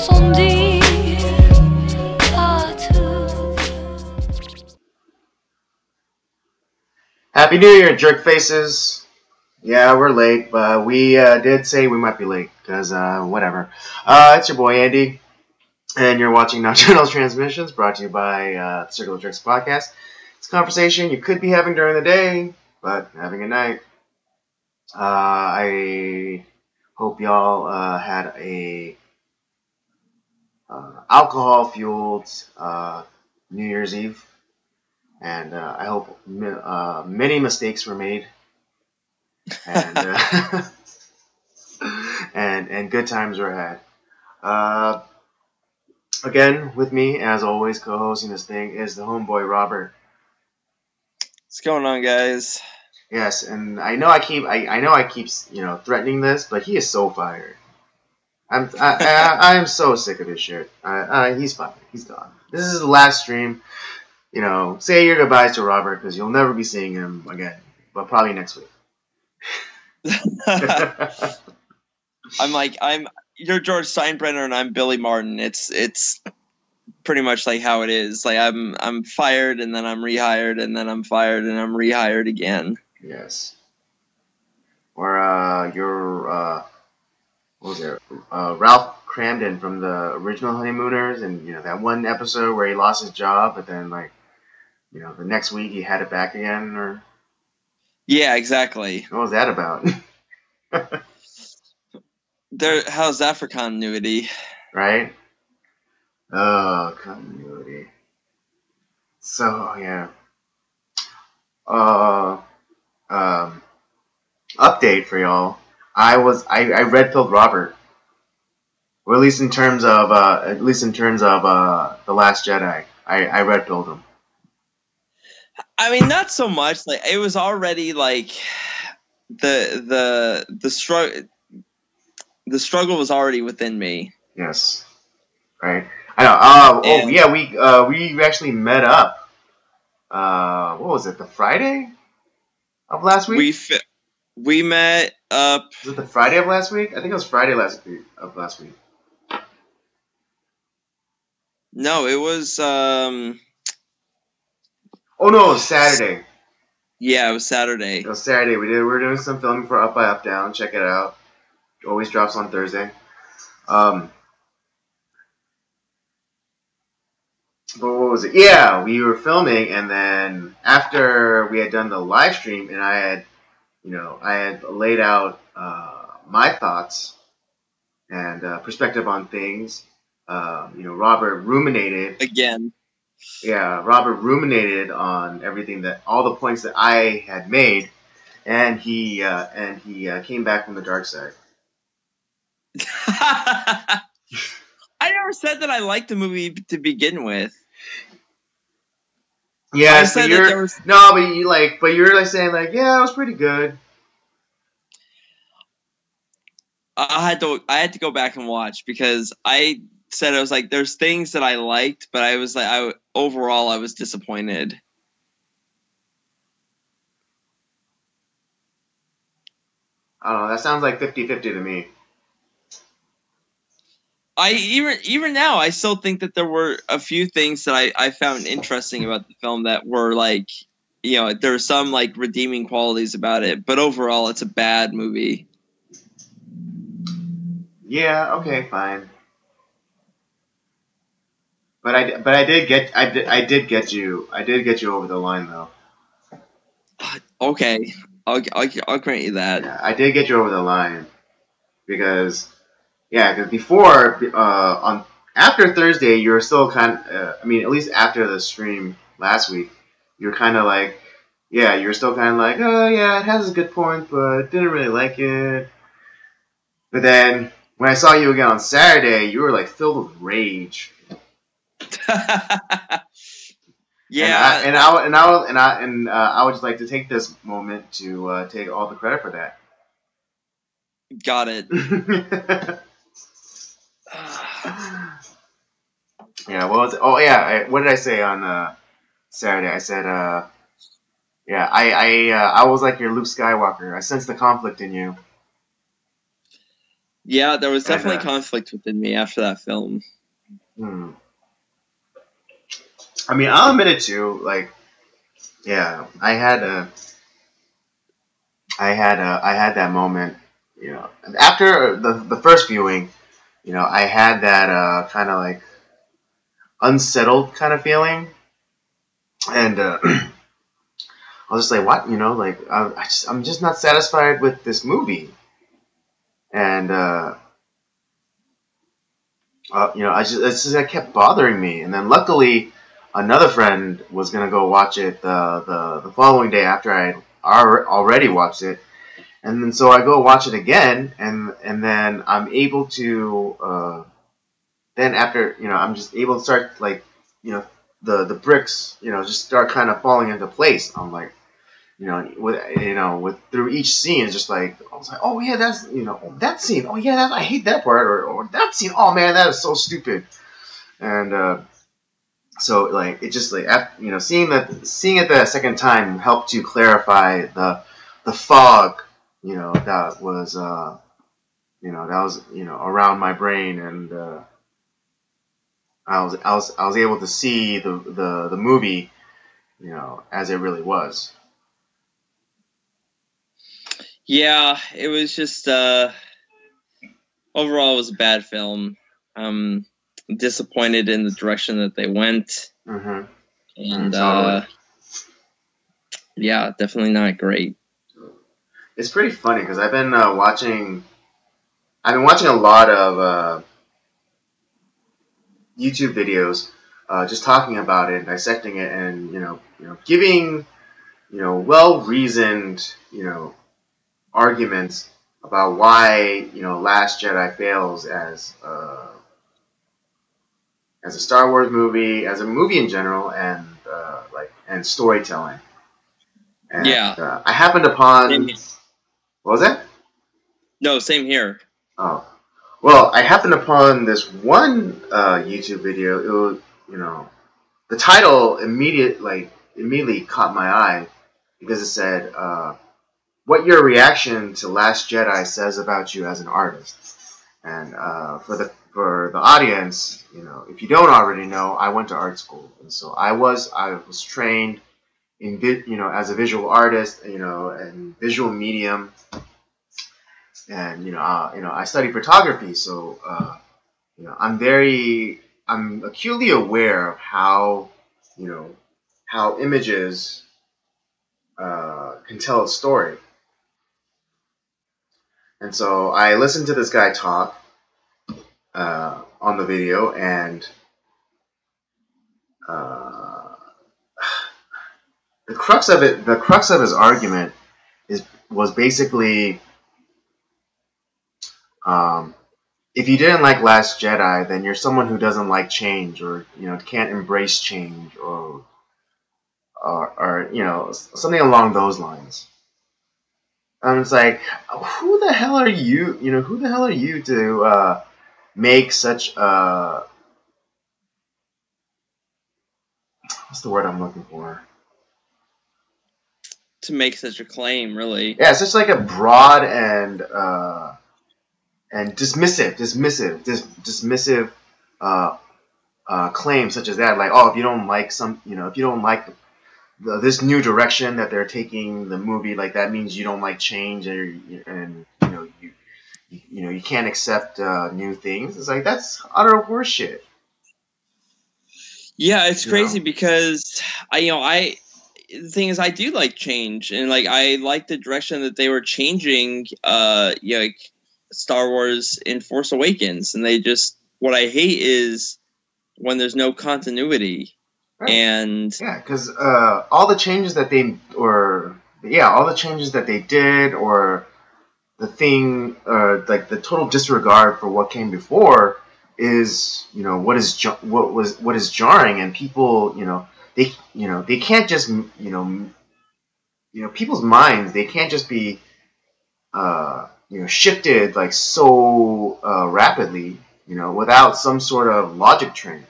sans dire à tout. Happy New Year, jerk faces. Yeah, we're late, but we did say we might be late, because whatever. It's your boy Andy, and you're watching Nocturnal Transmissions, brought to you by the Circle of Jerks podcast. It's a conversation you could be having during the day, but having at night. I hope y'all had a alcohol-fueled New Year's Eve, and I hope many mistakes were made. And and good times were had. Again, with me as always, co-hosting this thing is the homeboy Robert. What's going on, guys? Yes, and I know I keep threatening this, but he is so fired. I am so sick of his shit. He's fired. He's gone. This is the last stream. Say your goodbyes to Robert, because you'll never be seeing him again, but probably next week. You're George Steinbrenner and I'm Billy Martin. It's pretty much like how it is. Like I'm fired and then I'm rehired and then I'm fired and I'm rehired again. Yes. Or what was it? Ralph Cramden from the original Honeymooners, and that one episode where he lost his job, but then the next week he had it back again, or yeah, exactly. What was that about? How's that for continuity? Right? Oh, continuity. So yeah. Update for y'all. I red pilled Robert. Or at least in terms of The Last Jedi. I red pilled him. I mean, not so much. Like, it was already like the struggle. The struggle was already within me. Yes, right. I know. We actually met up. What was it? The Friday of last week. We met up. Was it the Friday of last week? I think it was Friday of last week. No, it was. Oh no, it was Saturday. Yeah, it was Saturday. It was Saturday. We were doing some filming for Up by Up Down. Check it out. Always drops on Thursday. But what was it? Yeah, we were filming, and then after we had done the live stream, and I had laid out my thoughts and perspective on things. Robert ruminated again. Yeah, Robert ruminated on all the points that I had made, and he came back from the dark side. I never said that I liked the movie to begin with. Yeah, I said that there was... No, but you're saying yeah, it was pretty good. I had to go back and watch, because I said, I was like, there's things that I liked, but I was like, overall I was disappointed. I don't know, that sounds like 50-50 to me. Even now, I still think that there were a few things that I found interesting about the film that were there were some redeeming qualities about it, but overall it's a bad movie. Yeah, okay, fine. But I did get you over the line though. Okay, I'll grant you that. Yeah, I did get you over the line because before after Thursday you were still kind of at least after the stream last week you were kind of you were still kind of oh yeah, it has a good point, but didn't really like it. But then when I saw you again on Saturday, you were filled with rage. Yeah, I would just like to take this moment to take all the credit for that. Got it. Yeah. What did I say on Saturday? I said, I was like your Luke Skywalker. I sensed the conflict in you. Yeah, there was And definitely conflict within me after that film. hmm. I mean, I'll admit it too. Like, yeah, I had that moment. You know, after the first viewing, you know, I had that kind of like unsettled kind of feeling, and I was just like, what? You know, like I'm just not satisfied with this movie, and you know, it kept bothering me, and then luckily, another friend was gonna go watch it the following day after I had already watched it, and then so I go watch it again, and then I'm able to then after you know I'm just able to start like you know the bricks you know just start kind of falling into place. I'm like with through each scene it's just like I was like oh yeah that's that scene oh yeah I hate that part or that scene oh man that is so stupid and so like it just like after, seeing it the second time helped to clarify the fog that was around my brain and I was able to see the movie as it really was. Yeah, it was just overall it was a bad film. Disappointed in the direction that they went, Mm-hmm. and Totally. yeah, definitely not great. It's pretty funny because I've been watching. I've been watching a lot of YouTube videos, just talking about it, dissecting it, and giving well reasoned arguments about why Last Jedi fails as a Star Wars movie, as a movie in general, and and storytelling. And Yeah, I happened same, upon what was that? no, same here. Oh, well, I happened upon this one YouTube video. It was the title immediately caught my eye because it said, "What your reaction to Last Jedi says about you as an artist." And for the audience, if you don't already know, I went to art school, and so I was trained in as a visual artist, and visual medium, and I study photography, so I'm acutely aware of how you know how images can tell a story, and so I listened to this guy talk on the video, and uh, the crux of his argument was basically, um, if you didn't like Last Jedi, then you're someone who doesn't like change, or can't embrace change, or something along those lines. And it's like, who the hell are you? Who the hell are you to make such what's the word I'm looking for? To make such a claim, really. Yeah, it's just like a broad and dismissive claim such as that. Like, oh, if you don't like if you don't like this new direction that they're taking the movie, like that means you don't like change, and you can't accept new things. It's like that's utter horseshit. Yeah, it's You crazy know? because I the thing is I do like change, and like I like the direction that they were changing like Star Wars in Force Awakens, and they just what I hate is when there's no continuity. Right. And Yeah, because all the changes that all the changes that they did, or the thing, like the total disregard for what came before, is what is jarring, and people they can't just people's minds, they can't just be shifted like so rapidly without some sort of logic training.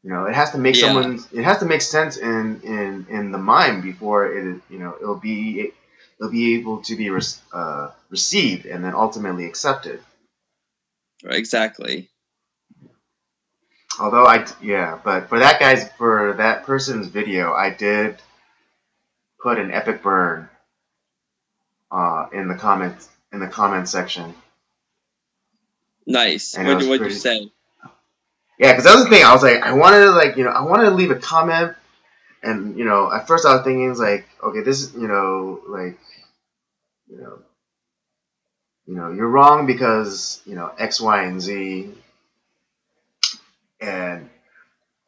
It has to make yeah, it has to make sense in the mind before it'll be it'll be able to be received and then ultimately accepted. Exactly. Although but for that person's video, I did put an epic burn in the comment section. Nice. And What'd you say? Yeah, because that was the thing. I was like, I wanted to leave a comment, and at first I was thinking, it's like, okay, this is, you're wrong because X, Y, and Z, and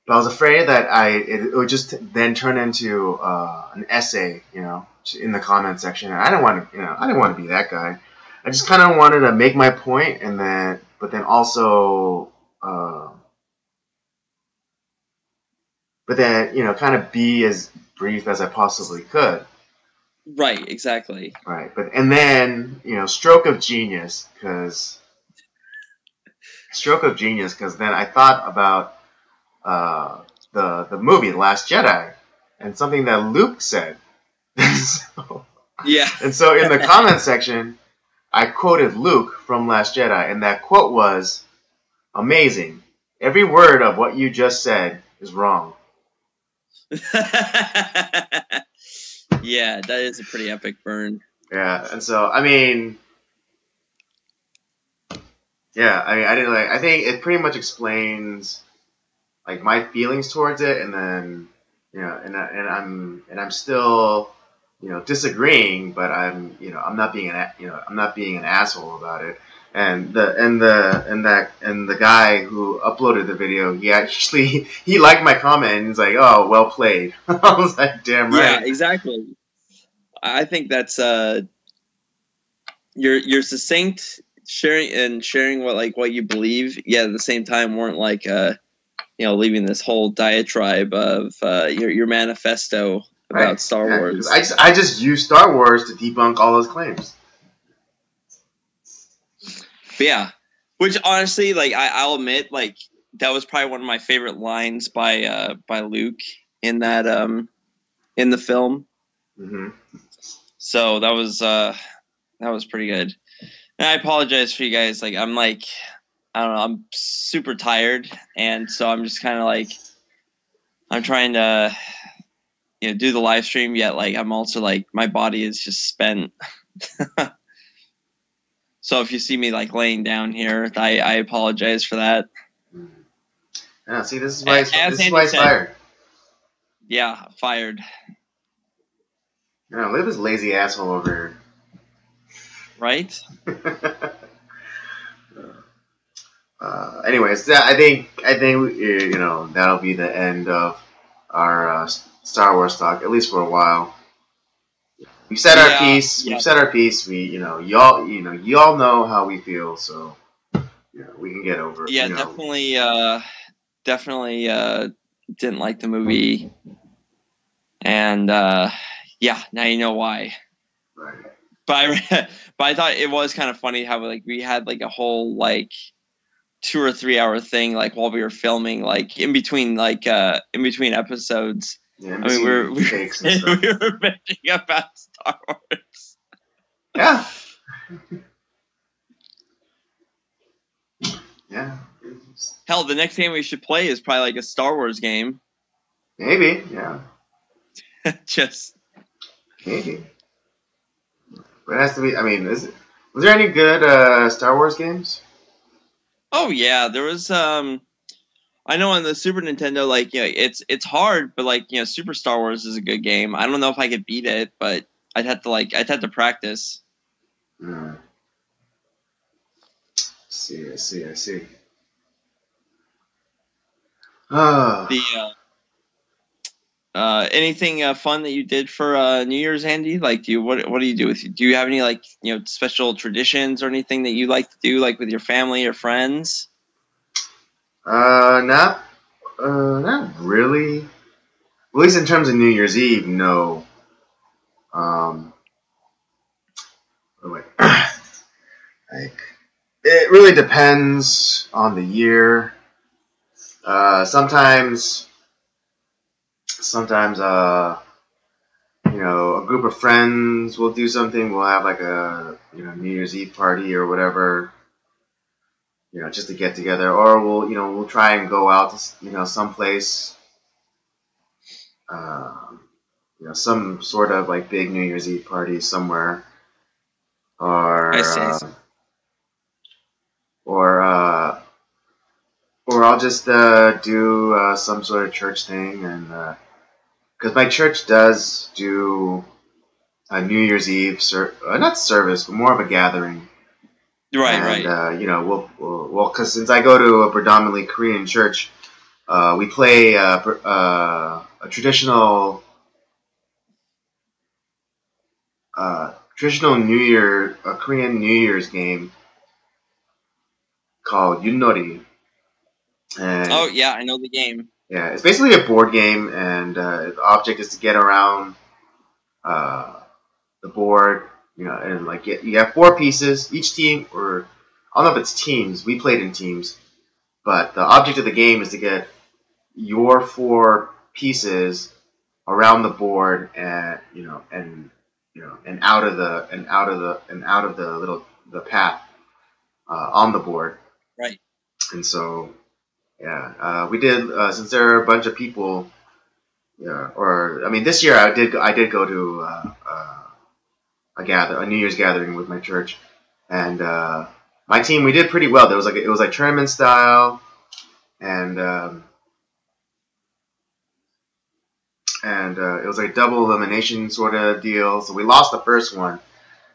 but I was afraid that it would just then turn into an essay, in the comment section. And I didn't want to, I didn't want to be that guy. I just kind of wanted to make my point, but then also, kind of be as brief as I possibly could. Right, exactly. Right, and then stroke of genius, because then I thought about the movie The Last Jedi and something that Luke said. Yeah. And so in the comment section, I quoted Luke from Last Jedi, and that quote was, "Amazing. Every word of what you just said is wrong." Yeah, that is a pretty epic burn. Yeah, and so I mean, I didn't I think it pretty much explains like my feelings towards it, and then I'm still disagreeing, but I'm not being an asshole about it. And the guy who uploaded the video, he liked my comment, and he's like, "Oh, well played." I was like, "Damn right." Yeah, exactly. I think that's you're succinct, sharing what you believe. Yet at the same time, weren't like leaving this whole diatribe of your manifesto about Star Wars. I just use Star Wars to debunk all those claims. But yeah, which honestly, like I'll admit, like that was probably one of my favorite lines by Luke in that in the film. Mm-hmm. So that was pretty good. And I apologize for you guys. Like I'm like I don't know, I'm super tired, and so I'm just kind of like I'm trying to do the live stream, yet like I'm also like my body is just spent. So if you see me like laying down here, I apologize for that. Yeah, see, this is why he's fired. Yeah, fired. Look at this lazy asshole over here. Right? Anyways, I think that'll be the end of our Star Wars talk, at least for a while. We've said our piece. Yeah. We've said our piece. We y'all know how we feel, so we can get over it. Yeah, definitely didn't like the movie, and yeah, now you know why. Right. But I thought it was kind of funny how like we had like a whole like 2 or 3 hour thing like while we were filming, like in between episodes. Yeah, I mean, we were stuff. bitching about Star Wars. Yeah. Yeah. Hell, the next game we should play is probably like a Star Wars game. Maybe. Yeah. Just maybe. But it has to be. I mean, was there any good Star Wars games? Oh yeah, there was. I know on the Super Nintendo, like it's hard, but like Super Star Wars is a good game. I don't know if I could beat it, but I'd have to practice. I see. Anything fun that you did for New Year's, Andy? Like, what do you do do you have any like special traditions or anything that you like to do like with your family or friends? Not really. At least in terms of New Year's Eve, no. Like it really depends on the year. Sometimes a group of friends will do something. We'll have like a New Year's Eve party or whatever, just to get together, or we'll try and go out to someplace, some sort of like big New Year's Eve party somewhere, I or see. or or I'll just do some sort of church thing, and because my church does do a New Year's Eve not service, but more of a gathering. Right, And right. because since I go to a predominantly Korean church, we play a traditional Korean New Year's game called Yunnori, and Oh yeah, I know the game. yeah, it's basically a board game, and the object is to get around uh, the board, and like you have four pieces. Each team, or I don't know if it's teams. We played in teams, but the object of the game is to get your four pieces around the board, and out of the little the path on the board. Right. And so yeah, we did since there are a bunch of people. Yeah, or I mean, this year I did go to a New Year's gathering with my church, and my team, we did pretty well. It was like tournament style, and it was like a double elimination sort of deal. So we lost the first one,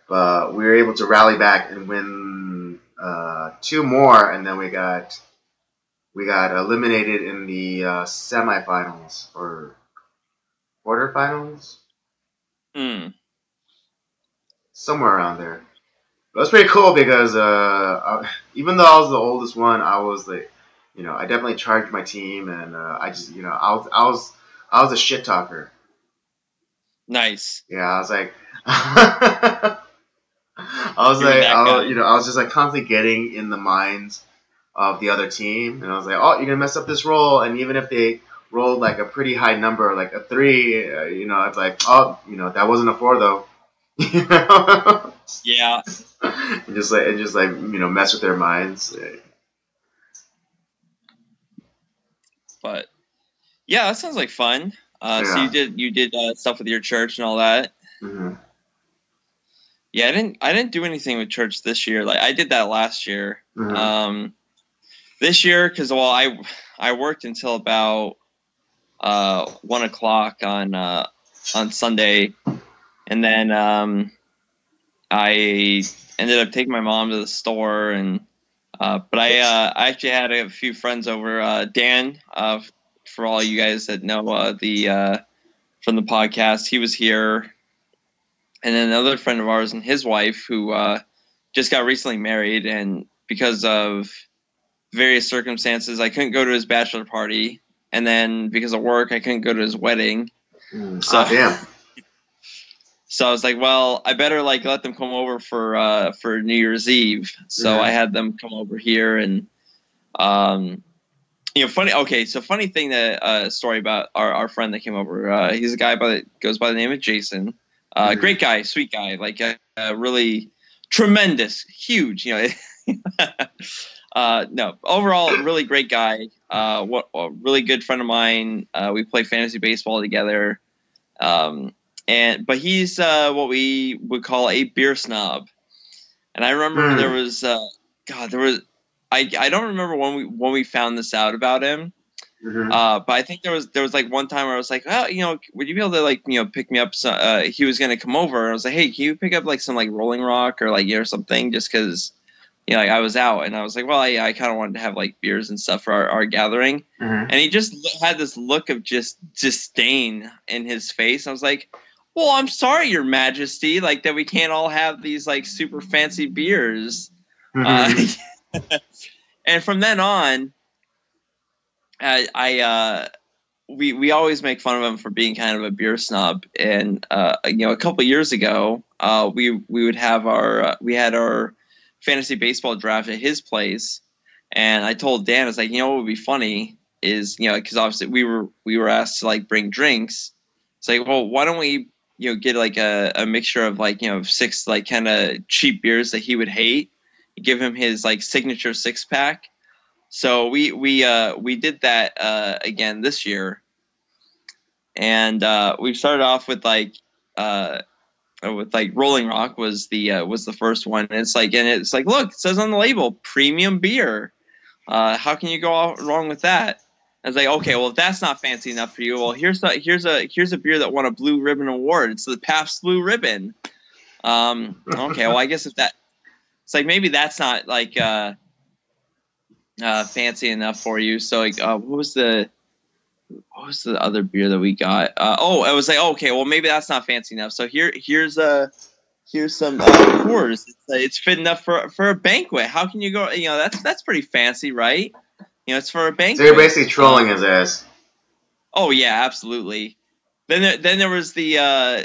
but we were able to rally back and win two more, and then we got eliminated in the semifinals or quarterfinals, Hmm. somewhere around there. It was pretty cool because even though I was the oldest one, I was like, I definitely charged my team, and I just, I was a shit talker. Nice. Yeah, I was like, I was You were like, that guy. I was just like constantly getting in the minds of the other team, and I was like, oh, you're gonna mess up this roll, and even if they rolled like a pretty high number, like a 3, it's like, oh, that wasn't a 4 though, you know, Yeah, and just like mess with their minds. but yeah, that sounds like fun. So Yeah. you did stuff with your church and all that. Hmm. Yeah, I didn't do anything with church this year. Like I did that last year. Hmm. This year, because I worked until about 1 o'clock on Sunday, and then I ended up taking my mom to the store, and but I actually had a few friends over. Dan, for all you guys that know the from the podcast, he was here, and then another friend of ours and his wife who just got recently married, and because of various circumstances, I couldn't go to his bachelor party, and then because of work, I couldn't go to his wedding. So Damn. so I was like, well, I better like let them come over for New Year's Eve. So I had them come over here, and funny. Okay, so funny thing that story about our friend that came over. He's a guy goes by the name of Jason. Great guy, sweet guy, like really tremendous, huge. No, overall, really great guy. What a really good friend of mine. We play fantasy baseball together. But he's what we would call a beer snob. And I remember there was I don't remember when we found this out about him. But I think there was like one time where I was like, oh, would you be able to like pick me up? He was gonna come over, and I was like, hey, can you pick up like some like Rolling Rock or like or something, just because like I was out, and I was like, well, I kind of wanted to have like beers and stuff for our gathering, and he just had this look of just disdain in his face. I was like, well, I'm sorry, Your Majesty, like that we can't all have these like super fancy beers. And from then on, we always make fun of him for being kind of a beer snob. And a couple years ago, we would have we had our fantasy baseball draft at his place, and I told Dan, I was like, what would be funny is because obviously we were asked to like bring drinks. It's like, well, why don't we get like a mixture of like 6 like kind of cheap beers that he would hate. Give him his like signature 6-pack. So we did that again this year, and we started off with like Rolling Rock was the first one. And it's like look, it says on the label premium beer. How can you go wrong with that? I was like, okay, well if that's not fancy enough for you, well here's a beer that won a Blue Ribbon Award. It's the Pabst Blue Ribbon. Okay, well I guess if that, it's like maybe that's not like fancy enough for you. So like what was the other beer that we got? I was like, okay, well maybe that's not fancy enough. So here's some Coors. It's fit enough for a banquet. How can you go? That's pretty fancy, right? It's for a banquet. So you're basically trolling his ass. Oh yeah, absolutely. Then there was the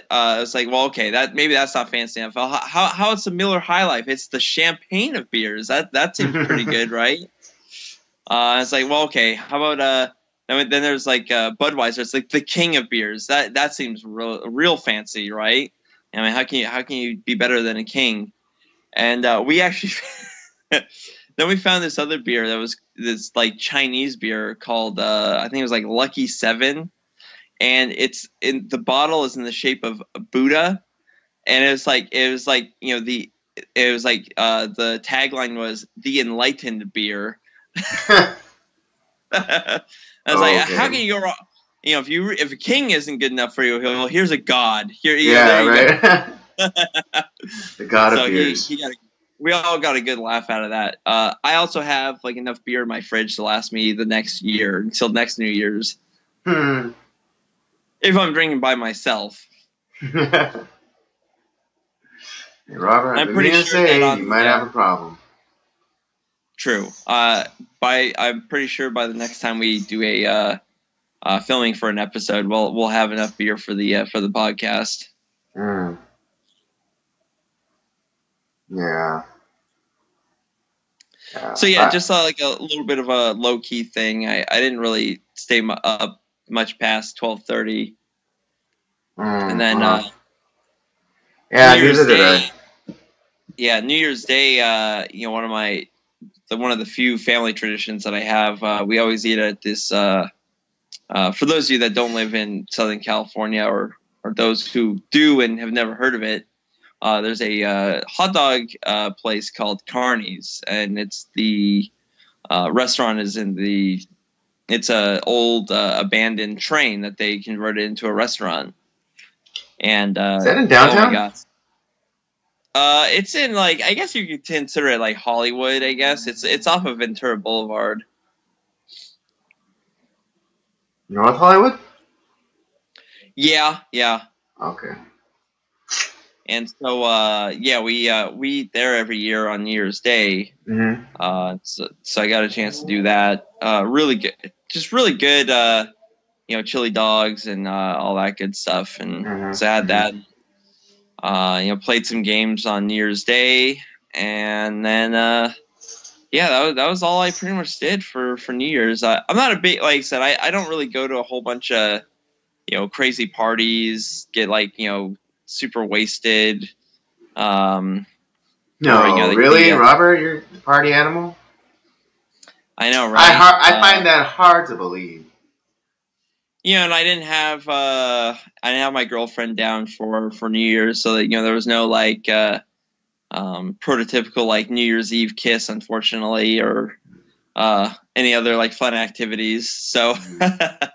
it's like, well, okay, maybe that's not fancy enough. How it's a Miller High Life? It's the champagne of beers. That seems pretty good, right? It's like, well, okay, how about then there's like Budweiser. It's like the king of beers. That seems real fancy, right? I mean, how can you be better than a king? And we actually then we found this other beer that was this like Chinese beer called I think it was like Lucky 7, and the bottle is in the shape of a Buddha, and it was like the tagline was the enlightened beer. I was like, how can you go wrong? If a king isn't good enough for you, here's a god. Right. The god of beers. We all got a good laugh out of that. I also have like enough beer in my fridge to last me the next year until next New Year's. If I'm drinking by myself. Hey, Robert, I'm pretty sure you might have a problem. True. I'm pretty sure by the next time we do a filming for an episode, we'll have enough beer for the podcast. Yeah. So yeah, just like a little bit of a low key thing. I didn't really stay up much past 12:30, and then New Year's Day. Yeah, New Year's Day. One of the few family traditions that I have. We always eat at this. For those of you that don't live in Southern California, or those who do and have never heard of it. There's a hot dog place called Carney's, and it's the restaurant is it's a old abandoned train that they converted into a restaurant. And is that in downtown? Oh my God. It's in like, I guess you could consider it like Hollywood. I guess it's off of Ventura Boulevard. North Hollywood? Yeah. Okay. And so, we eat there every year on New Year's Day. Mm-hmm. So I got a chance to do that. Really good, just really good. Chili dogs and all that good stuff. And so I had that. Played some games on New Year's Day, and then that was all I pretty much did for New Year's. I'm not a big, like I said, I don't really go to a whole bunch of crazy parties, get like super wasted. No, really, Robert, you're the party animal. I know, right? I find that hard to believe. And I didn't have my girlfriend down for New Year's, so that there was no like prototypical like New Year's Eve kiss, unfortunately, or any other like fun activities. So that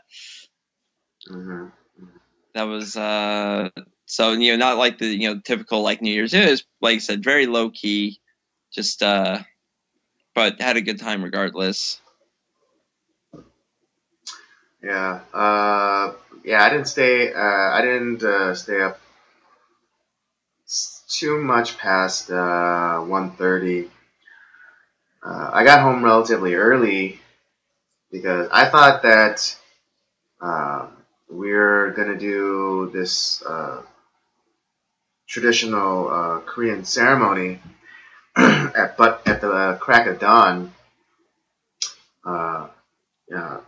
was so not like the typical like New Year's. It was, like I said, very low key, just but had a good time regardless. Yeah. I didn't stay up too much past 1:30. I got home relatively early because I thought that we're gonna do this traditional Korean ceremony at the crack of dawn.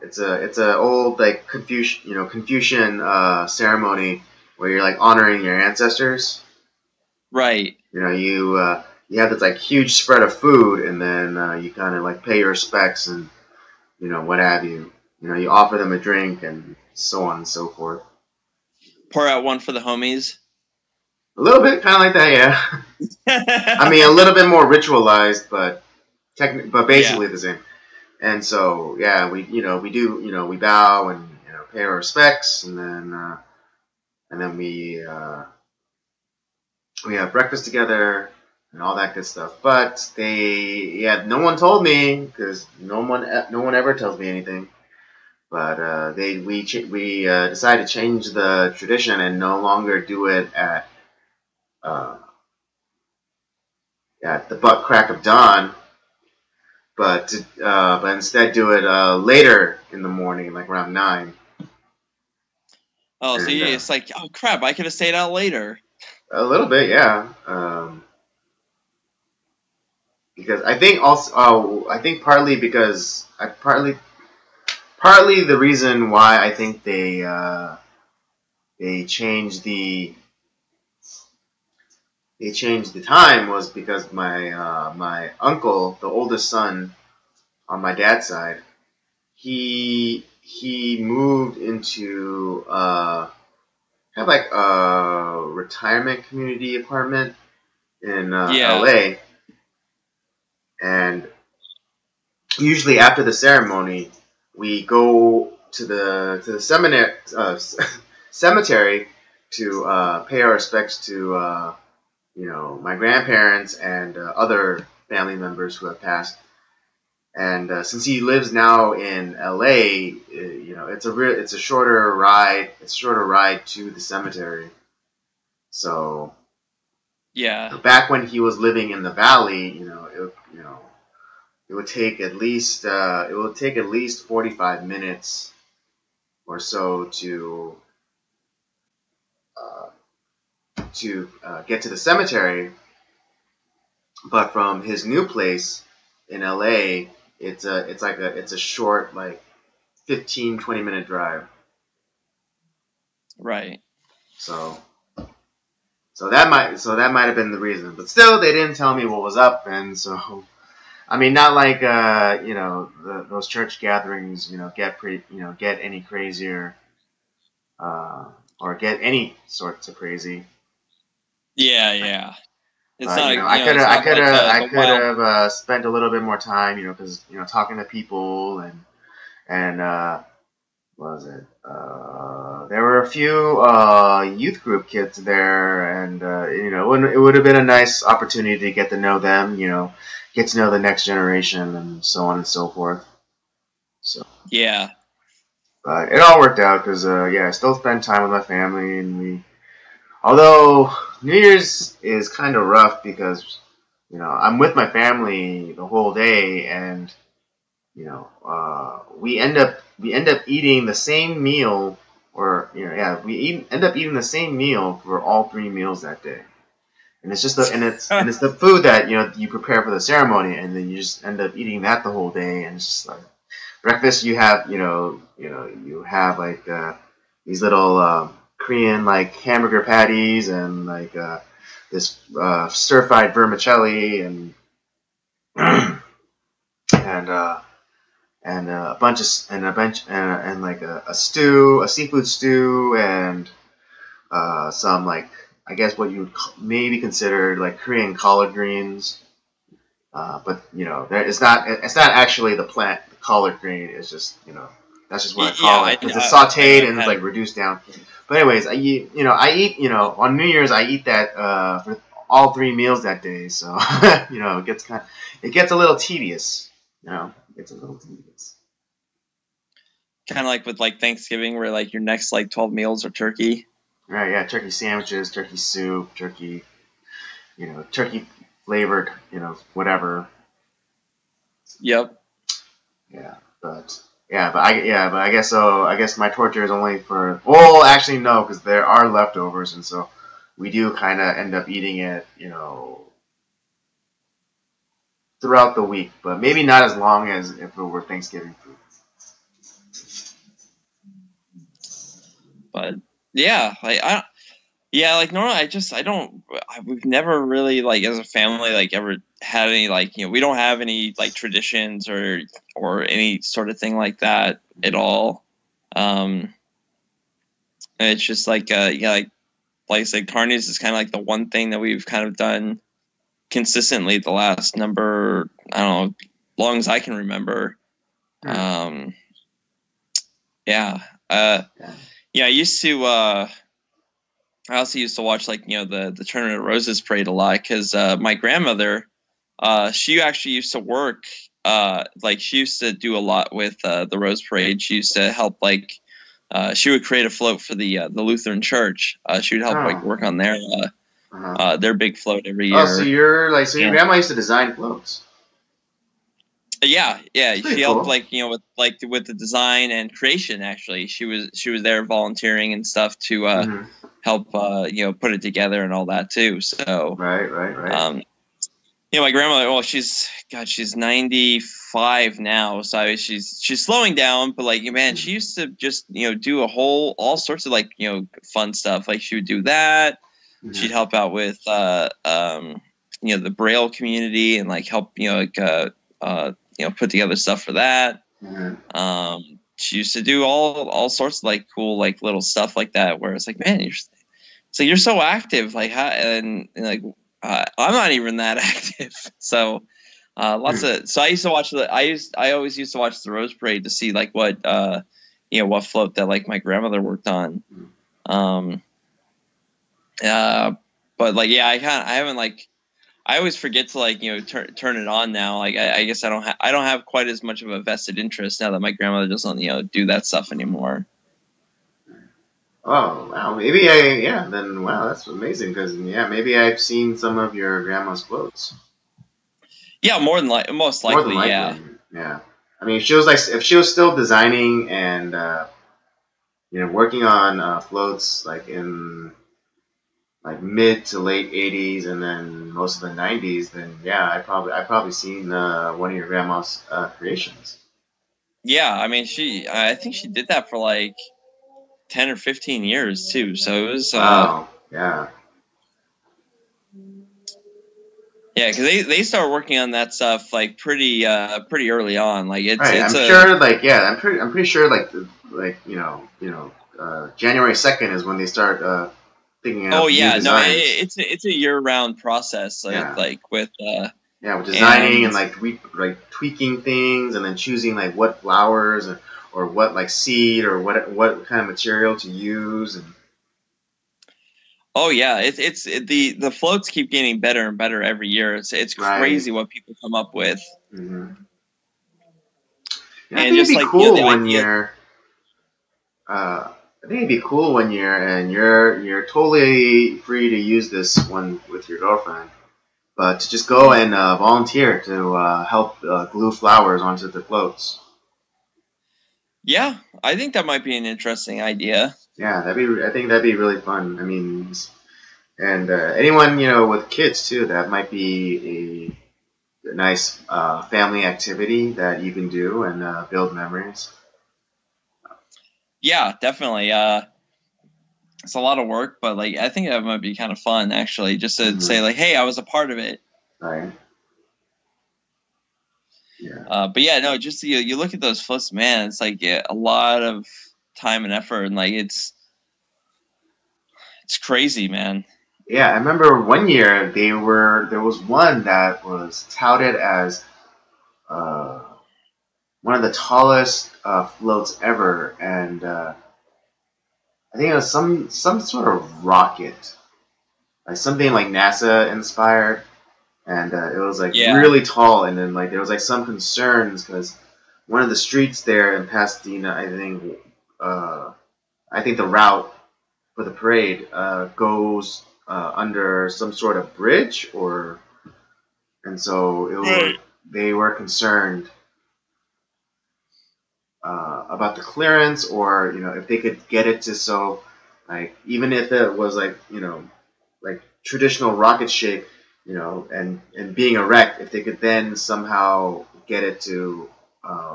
It's a old like Confucian ceremony where you're like honoring your ancestors. Right. You know, you have this like huge spread of food, and then you kind of like pay your respects and what have you. You know, you offer them a drink and so on and so forth. Pour out one for the homies. A little bit, kind of like that, yeah. I mean, a little bit more ritualized, but basically the same. And so, yeah, we we bow and pay our respects, and then we have breakfast together and all that good stuff. But no one told me because no one ever tells me anything. But we decided to change the tradition and no longer do it uh, at the butt crack of dawn, but instead do it later in the morning, like around 9. Oh, so it's like, oh crap! I could have stayed out later. A little bit, yeah. Because I think also, I think partly because partly the reason why I think changed the time was because my uncle, the oldest son on my dad's side, he moved into kind of like a retirement community apartment in LA, and usually after the ceremony we go to the cemetery to pay our respects to my grandparents and other family members who have passed. And since he lives now in LA, it's a shorter ride. It's a shorter ride to the cemetery. So back when he was living in the valley, it would take at least 45 minutes or so to get to the cemetery. But from his new place in LA, it's a short, like 15-20 minute drive. Right. So that might have been the reason. But still, they didn't tell me what was up, and so I mean, not like those church gatherings get any crazier or get any sorts of crazy. Yeah. It's but, not. I could have spent a little bit more time, because talking to people and what was it? There were a few youth group kids there, and it would have been a nice opportunity to get to know them, get to know the next generation, and so on and so forth. So yeah, but it all worked out because I still spend time with my family, and although New Year's is kind of rough because I'm with my family the whole day, and we end up eating the same meal, end up eating the same meal for all 3 meals that day, and it's just it's the food that you prepare for the ceremony, and then you just end up eating that the whole day, and it's just like breakfast you have you have like these little Korean like hamburger patties and like this stir-fried vermicelli and and a bunch and like a stew, a seafood stew, and some like I guess what you would maybe consider like Korean collard greens, but it's not actually the plant. The collard green is just that's just what I call it because it's sautéed and it's like reduced down. But anyways, I eat on New Year's I eat that for all 3 meals that day, so it gets a little tedious. It's a little tedious. Kind of like with like Thanksgiving, where like your next like 12 meals are turkey. Right, yeah, turkey sandwiches, turkey soup, turkey flavored, whatever. Yep. But I guess so. I guess my torture is only for. Well, actually, no, because there are leftovers, and so we do kind of end up eating it, throughout the week, but maybe not as long as if it were Thanksgiving food. But yeah, like Yeah, like normally we've never really like as a family like ever had any like we don't have any like traditions or any sort of thing like that at all. Um, and it's just like like I said, carnies is kind of like the one thing that we've kind of done consistently the last number I don't know long as I can remember. Hmm. Um, yeah, uh, Yeah. yeah, I also used to watch like the Tournament of Roses parade a lot because my grandmother, she actually used to work like she used to do a lot with the Rose Parade. She used to help like she would create a float for the Lutheran Church. She would help like Oh. work on Uh-huh. their big float every Oh, so year. you're like so your Yeah, grandma used to design floats. yeah. It's She pretty helped cool. like with the design and creation. Actually, she was there volunteering and stuff to Hmm. help put it together and all that too. So. Right, right, right. Um, my grandmother. Well, she's 95 now, so she's slowing down. But like, man, she used to just do all sorts of like fun stuff. Like she would do that. Hmm. She'd help out with the Braille community and like help put together stuff for that. Hmm. She used to do all sorts of like cool like little stuff like that. Where it's like, man, you're so active, like how and like I'm not even that active. So lots Hmm. of so I used to watch I always used to watch the Rose Parade to see like what float that like my grandmother worked on. Um uh but like yeah, I haven't like I always forget to like turn it on now. Like I guess I don't have quite as much of a vested interest now that my grandmother doesn't do that stuff anymore. Oh wow, yeah then wow that's amazing because yeah maybe I've seen some of your grandma's floats. Yeah, most More than likely, likely, yeah. yeah. I mean, if she was like if she was still designing and working on floats like in like mid to late '80s and then most of the '90s, then yeah, I probably seen one of your grandma's creations. Yeah, I mean I think she did that for like 10 or 15 years too. So it was Wow, yeah, yeah, cuz they started working on that stuff like pretty early on. Like right. it's I'm a sure like yeah, I'm pretty sure like January 2nd is when they start thinking oh up new yeah, no, designs. it's a year-round process Yeah. like with Yeah, with designing and and like tweaking things and then choosing like what flowers or what like seed or what kind of material to use and oh yeah, the floats keep getting better and better every year. It's right. crazy what people come up with. Hmm. Yeah, I And think it'd just be like cool the when idea. you're. I think it'd be cool when you're totally free to use this one with your girlfriend, but to just go and volunteer to help glue flowers onto the floats. Yeah, I think that might be an interesting idea. Yeah, I think that'd be really fun. I mean, and anyone with kids too, that might be a nice family activity that you can do and build memories. Yeah, definitely. It's a lot of work, but like I think that might be kind of fun actually, just to Hmm. say like, hey, I was a part of it. Right? Yeah. But yeah, no, just you look at those flips, man. It's like a lot of time and effort, and like it's crazy, man. Yeah, I remember one year there was one that was touted as uh, one of the tallest floats ever, and I think it was some sort of rocket, like something like NASA inspired, and it was like Yeah, really tall, and then like there was like some concerns because one of the streets there in Pasadena, uh, I think the route for the parade goes under some sort of bridge or and so right. they were concerned about the clearance or if they could get it to so like even if it was like like traditional rocket shape and being erect if they could then somehow get it to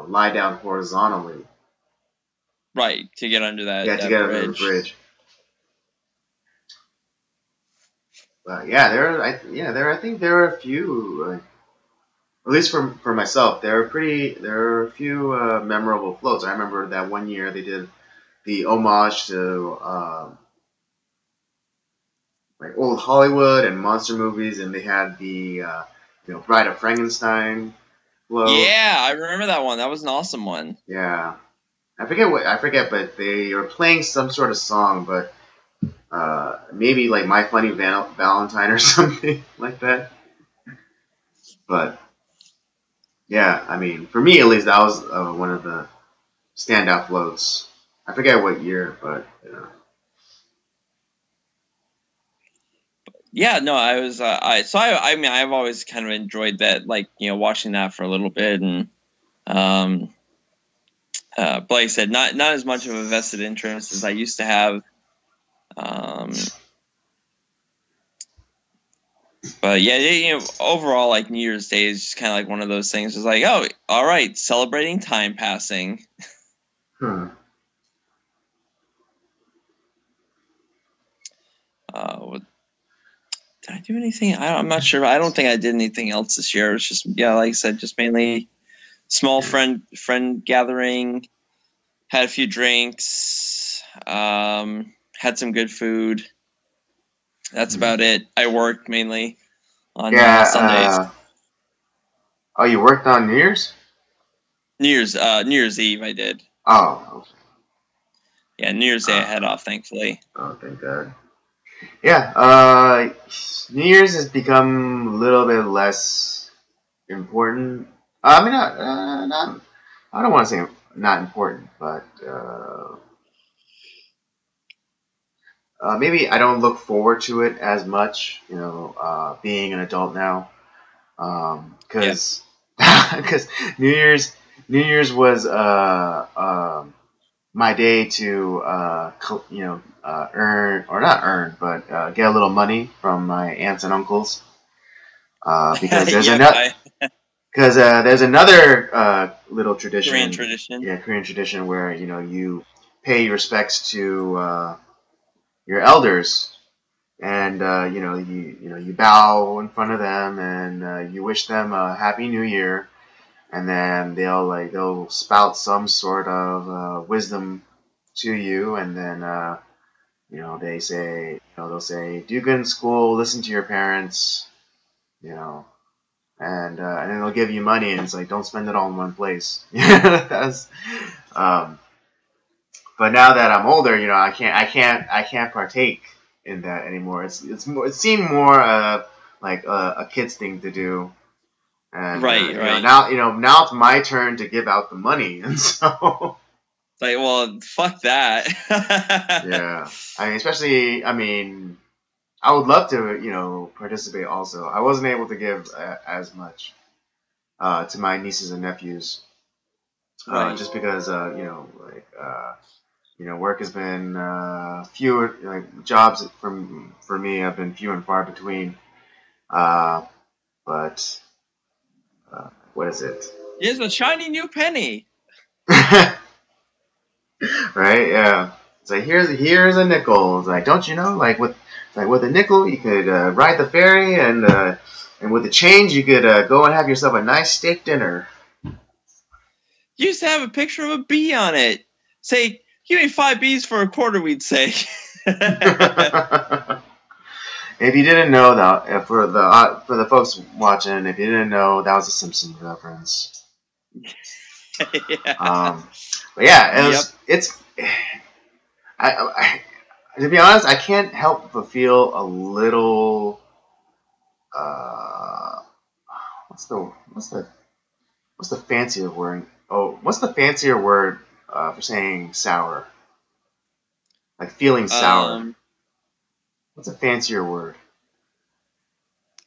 lie down horizontally Right, to get under yeah to that get under the bridge. bridge But yeah, I think there are a few. At least for myself, there are a few memorable floats. I remember that one year they did the homage to like old Hollywood and monster movies, and they had the Bride of Frankenstein float. Yeah, I remember that one. That was an awesome one. Yeah, I forget, but they were playing some sort of song, but maybe like My Funny Valentine or something like that. But yeah, I mean, for me at least, that was one of the standout floats. I forget what year, but Yeah, no, I was I mean I've always kind of enjoyed that, like, watching that for a little bit. And um but like I said, not as much of a vested interest as I used to have. Um but yeah, overall, like, New Year's Day is just kind of like one of those things. It's like, oh, all right, celebrating time passing. hmm. Did I do anything? I'm not sure. I don't think I did anything else this year. It was just, yeah, like I said, just mainly small friend gathering. Had a few drinks. Had some good food. That's about it. I worked mainly on Sundays. Yeah. Oh, you worked on New Year's? New Year's Eve I did. Oh, okay. Yeah, New Year's Day I had off, thankfully. Oh, thank God. Yeah. New Year's has become a little bit less important. I mean, not. I don't want to say not important, but maybe I don't look forward to it as much. Being an adult now, Yeah. because because New Year's New Year's was my day to earn, or not earn, but get a little money from my aunts and uncles, because there's Yep, another because there's another little Korean tradition, tradition. yeah, Korean tradition where you pay respects to your elders, and you bow in front of them, and you wish them a happy new year, and then they'll spout some sort of wisdom to you, and then they'll say, do good in school, listen to your parents, you know, and then they'll give you money, and it's like, don't spend it all in one place. That's, um, but now that I'm older, I can't partake in that anymore. It seemed more like a kid's thing to do. And Right. now it's my turn to give out the money, and so Like, well, fuck that. yeah. I mean, I would love to participate. Also, I wasn't able to give as much to my nieces and nephews, Right. just because work has been fewer. Like jobs for me have been few and far between. Uh, but what is it? Here's a shiny new penny. Right? Yeah. It's like here's a nickel. It's like, don't you know? With a nickel you could ride the ferry, and with the change you could go and have yourself a nice steak dinner. Used to have a picture of a bee on it. Say, give me 5 bees for a quarter, we'd say. If you didn't know that, for the folks watching, if you didn't know, that was a Simpsons reference. Yeah. But yeah, Yep. I to be honest, I can't help but feel a little. Uh, what's the fancier word? Oh, what's the fancier word for saying sour? Like feeling sour. Um, What's a fancier word?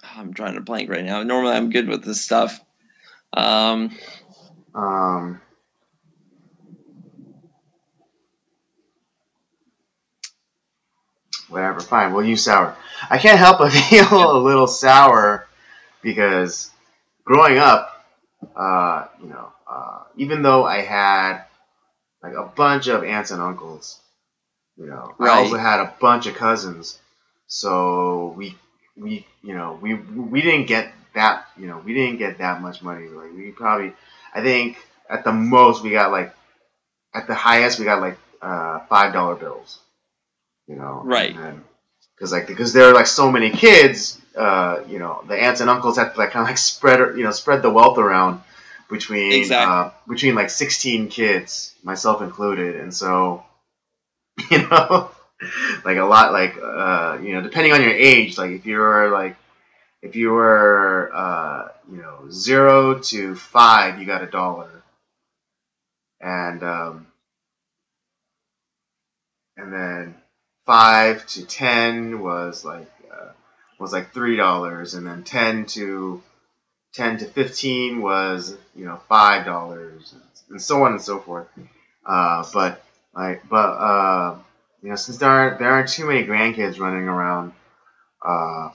I'm trying to blank right now. Normally, I'm good with this stuff. Um, Um, Whatever. Fine, we'll use sour. I can't help but feel a little sour because growing up, even though I had like a bunch of aunts and uncles, I also right. had a bunch of cousins. So we didn't get that, we didn't get that much money. Like we probably, I think at the most we got like, at the highest we got like $5 bills, Right. and then because there are like so many kids, the aunts and uncles had to like kind of like spread the wealth around Exactly. between like 16 kids, myself included, and so you know like a lot, like depending on your age, like if you were 0 to 5, you got $1, and then 5 to 10 was like $3, and then 10 to 15 was $5, and so on and so forth. But since there aren't too many grandkids running around, uh,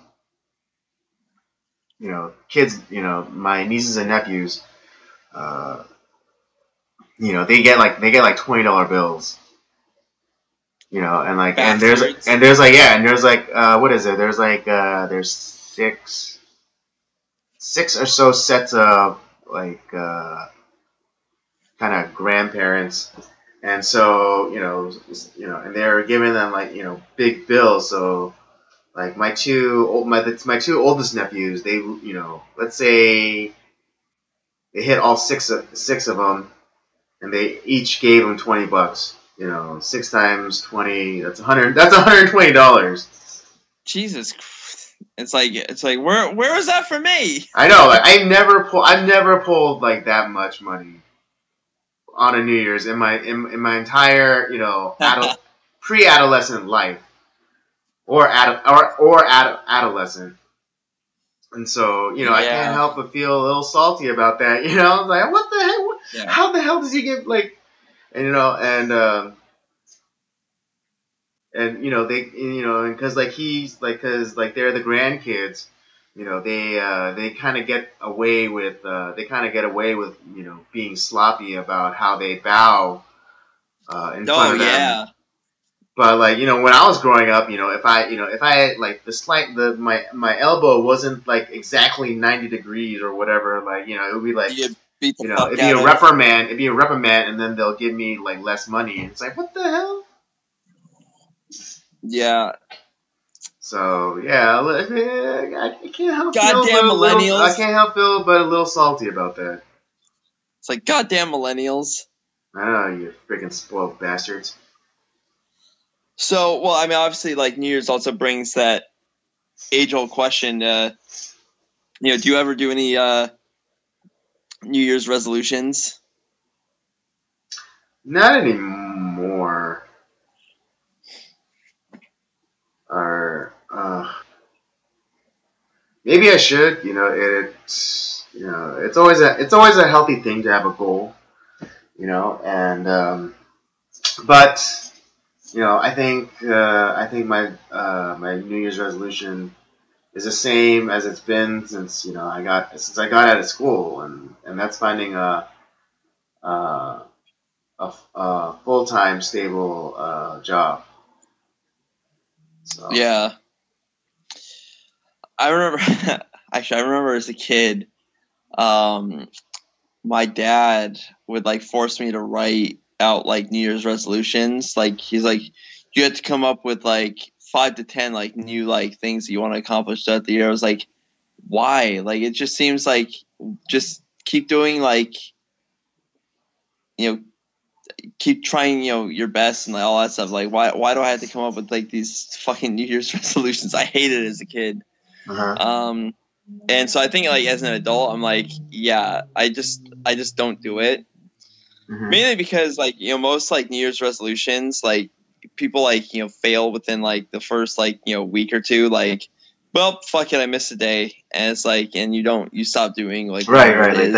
kids, my nieces and nephews, uh, they get like $20 bills, and like Bastards. and there's like what is it? There's six or so sets of like kind of grandparents, and so and they're giving them like big bills. So like my two oldest nephews, they let's say they hit all six of them, and they each gave them $20. 6 times 20, that's 100. That's $120. Jesus Christ. It's like where was that for me? I know. Like, I've never pulled like that much money on a New Year's in my entire pre-adolescent life, adolescent. And so, I can't Yeah. help but feel a little salty about that. I was like, what the heck? Yeah. How the hell does he get like, and they, and because like he's like, because like they're the grandkids, they kind of get away with, being sloppy about how they bow in front Oh of them. yeah. But like when I was growing up, if I had like my elbow wasn't like exactly 90 degrees or whatever, like it would be like You get beat the fuck it'd be out a of. reprimand, and then they'll give me like less money. And it's like, what the hell? Yeah. So yeah, I can't help Goddamn I millennials. can't help feel but a little salty about that. It's like goddamn millennials. I don't know, you freaking spoiled bastards. So, well, I mean, obviously, like New Year's also brings that age-old question. Do you ever do any New Year's resolutions? Not anymore. Or maybe I should. It's always a healthy thing to have a goal. And but I think my New Year's resolution is the same as it's been since I got out of school, and that's finding a, a full-time stable job. So Yeah. I remember, actually, I remember as a kid, my dad would like force me to write out like New Year's resolutions. Like he's like, you had to come up with like 5 to 10 like new like things that you want to accomplish throughout the year. I was like, why? Like it just seems like just keep doing like you know keep trying your best and like all that stuff. Like why do I have to come up with like these fucking New Year's resolutions? I hated it as a kid. uh-huh. And so I think like as an adult, I'm like, yeah, I just don't do it. Mm-hmm. Mainly because like most like New Year's resolutions, like people like fail within like the first like week or two. Like, well, fuck it, I missed a day, and it's like, and you stop doing like Right, whatever it like is.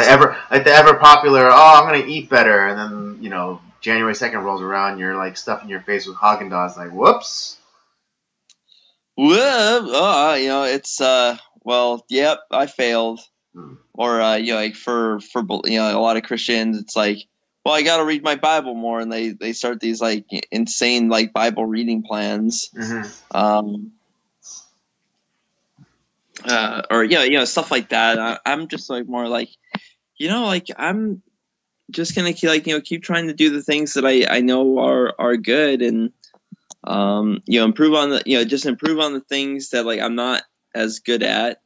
the ever popular. Oh, I'm gonna eat better, and then January 2nd rolls around, you're like stuffing your face with Haagen-Dazs. Like, whoops. Whoa, it's well, yep, I failed. Or like for a lot of Christians, it's like, well, I got to read my Bible more, and they start these like insane like Bible reading plans. Mm-hmm. or stuff like that. I'm just like more like, like I'm just gonna keep trying to do the things that I know are good, and improve on the things that like I'm not as good at,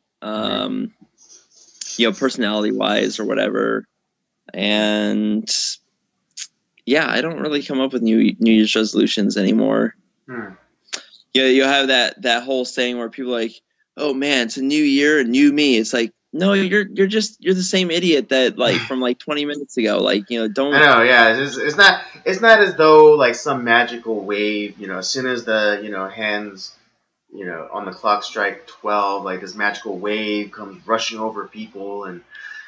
personality wise or whatever. And yeah, I don't really come up with New Year's resolutions anymore. You have that whole saying where people are like, oh man, it's a new year, a new me. It's like, no, you're the same idiot that like from like 20 minutes ago. Like, don't. I know, yeah. It's not as though like some magical wave. As soon as the hands on the clock strike 12, like this magical wave comes rushing over people, and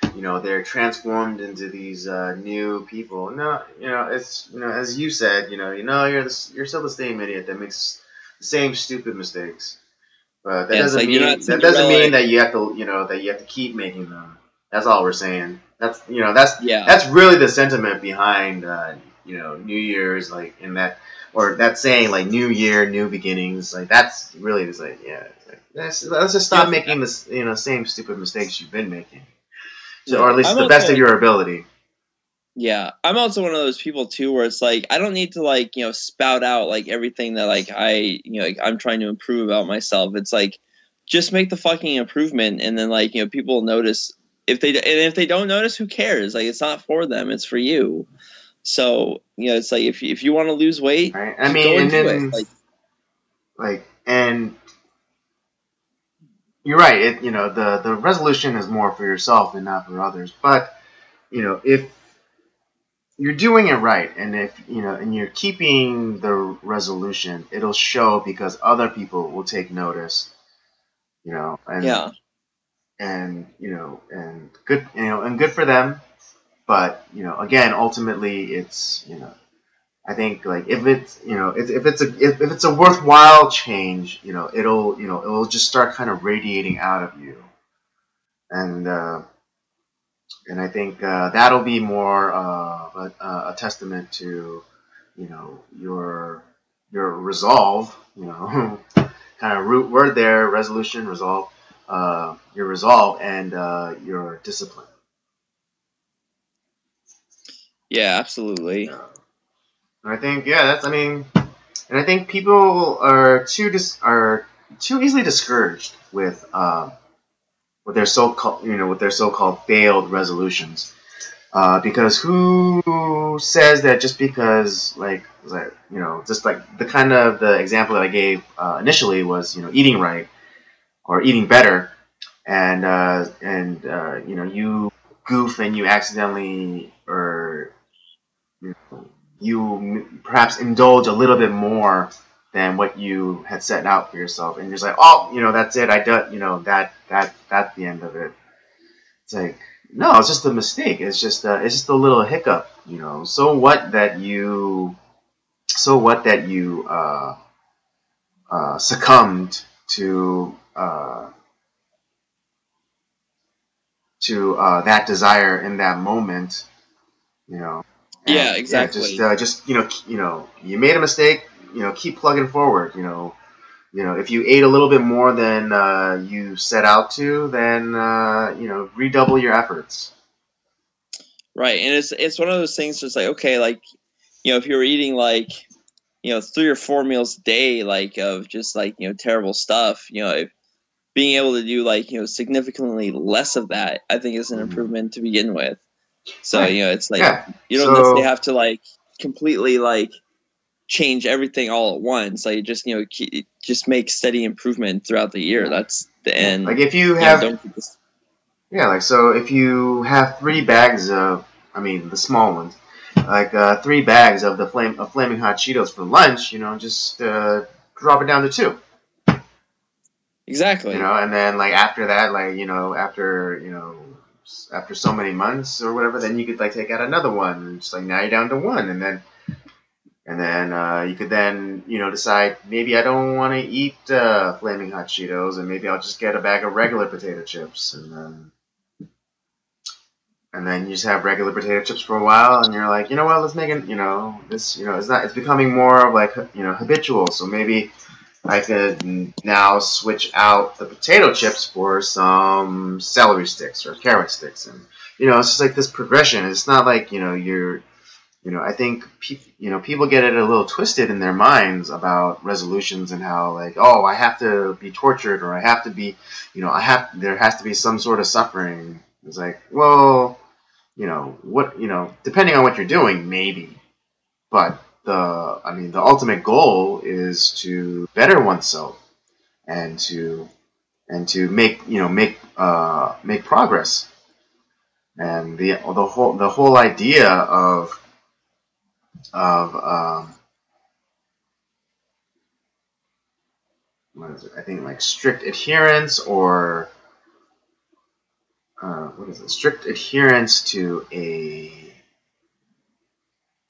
they're transformed into these new people. No, it's as you said, you're still the same idiot that makes the same stupid mistakes. But that doesn't mean that you have to keep making them. That's all we're saying. That's really the sentiment behind New Year's, like in that, or that saying like New Year, new beginnings. Like that's really just like let's just stop making this same stupid mistakes you've been making, or at least the best of your ability. Yeah, I'm also one of those people too, where it's like I don't need to like spout out like everything that like I'm trying to improve about myself. It's like just make the fucking improvement, and then like people notice. If they don't notice, who cares? Like it's not for them; it's for you. So it's like if you want to lose weight, right? I mean, and then and you're right. It the resolution is more for yourself and not for others. But if you're doing it right, and if and you're keeping the resolution, it'll show because other people will take notice. And and good and good for them. But again, ultimately, it's I think like if it's if it's a worthwhile change, it'll just start kind of radiating out of you, and I think that'll be more a testament to your resolve, kind of root word there, resolution, resolve, your resolve, and your discipline. Yeah, absolutely. I think and I think people are too easily discouraged with their so-called failed resolutions. Because who says that just because just like the kind of the example that I gave initially was eating right or eating better, and you goof and you accidentally or you perhaps indulge a little bit more than what you had set out for yourself, and you're just like, oh, that's it, I done, that's the end of it. It's like, no, it's just a mistake. It's just a little hiccup, So what that you succumbed to that desire in that moment, Yeah, exactly. Yeah, just you made a mistake. Keep plugging forward. If you ate a little bit more than you set out to, then redouble your efforts. Right, and it's one of those things. Just like, okay, like if you were eating like 3 or 4 meals a day, like of just like terrible stuff, being able to do like significantly less of that, I think is an improvement to begin with. So it's like you don't necessarily have to like completely like change everything all at once. Like just make steady improvement throughout the year. That's the end. Like if you have so if you have 3 bags of, the small ones, like 3 bags of the flaming hot Cheetos for lunch, just drop it down to 2. Exactly. And then like after that, like after so many months or whatever, then you could like take out another one. And just like now you're down to 1, and then you could then decide maybe I don't want to eat flaming hot Cheetos, and maybe I'll just get a bag of regular potato chips, and then you just have regular potato chips for a while, and you're like, let's make it, this, it's becoming more of like habitual. So maybe I could now switch out the potato chips for some celery sticks or carrot sticks, and it's just like this progression. It's not like I think people get it a little twisted in their minds about resolutions and how like, oh, I have to be tortured or I have to be, there has to be some sort of suffering. It's like, well, depending on what you're doing, maybe, but the ultimate goal is to better oneself and to make progress. And the whole idea of what is it? I think like strict adherence or what is it? Strict adherence to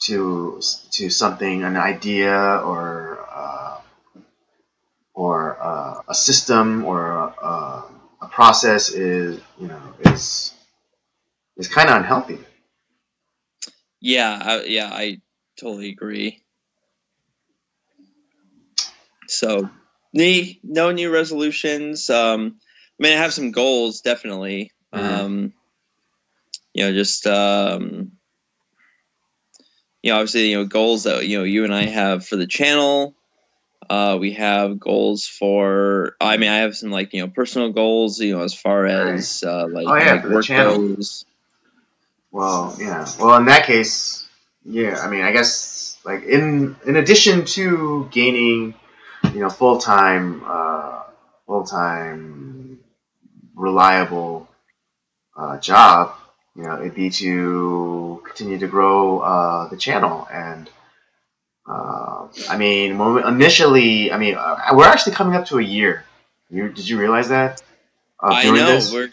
to something, an idea or a system or a process is kind of unhealthy. Yeah, I totally agree. So, no new resolutions. I mean, I have some goals, definitely. Just obviously, goals that you and I have for the channel. We have goals for. I mean, I have some personal goals. As far as for the work channel goes. Well, yeah. Well, in that case, yeah. I mean, I guess like in addition to gaining, full-time reliable job, it'd be to continue to grow the channel. And I mean, initially, I mean, we're actually coming up to a year. Did you realize that? I know we're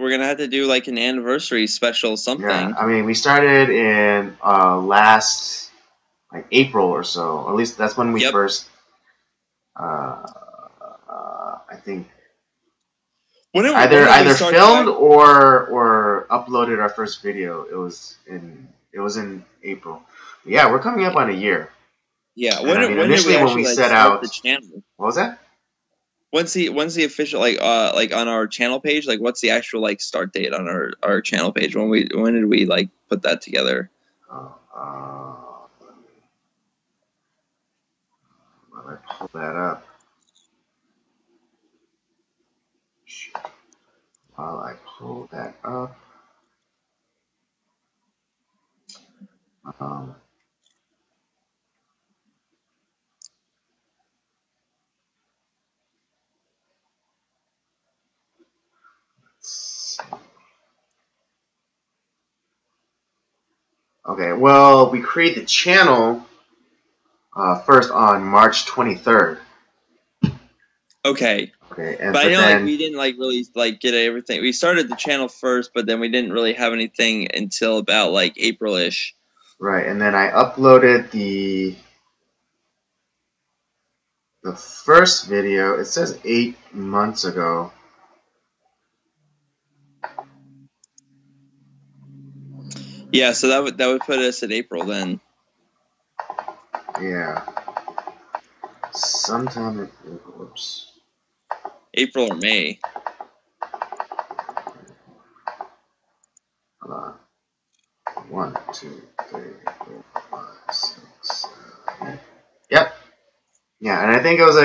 gonna have to do like an anniversary special something. Yeah, I mean, we started in last like April or so. Or at least that's when we first. I think either filmed or uploaded our first video. It was in April. Yeah, we're coming up on a year. Yeah, when initially when we set out the channel. What was that? When's the official like on our channel page? Like, what's the actual start date on our channel page? When did we put that together? Let me pull that up. While I pull that up. Okay, well, we created the channel first on March 23rd. Okay. But I know we didn't really get everything. We started the channel first, but then we didn't really have anything until about April-ish. Right, and then I uploaded the first video. It says 8 months ago. Yeah, so that would put us at April then. Yeah. Sometime April or May. Hold on. 1, 2, 3, 4, 5, 6, 7. Yep. Yeah, and I think it was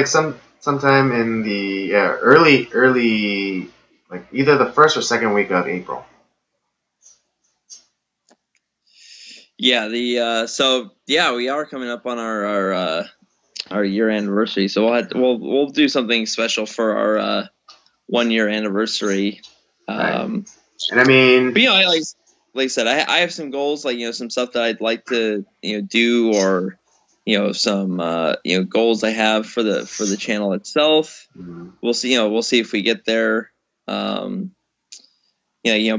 sometime in the early either the first or second week of April. Yeah, we are coming up on our year anniversary, so we'll do something special for our 1 year anniversary. Right. And I mean, but, like I said, I have some goals, some stuff that I'd like to do, or some goals I have for the channel itself. Mm-hmm. We'll see if we get there.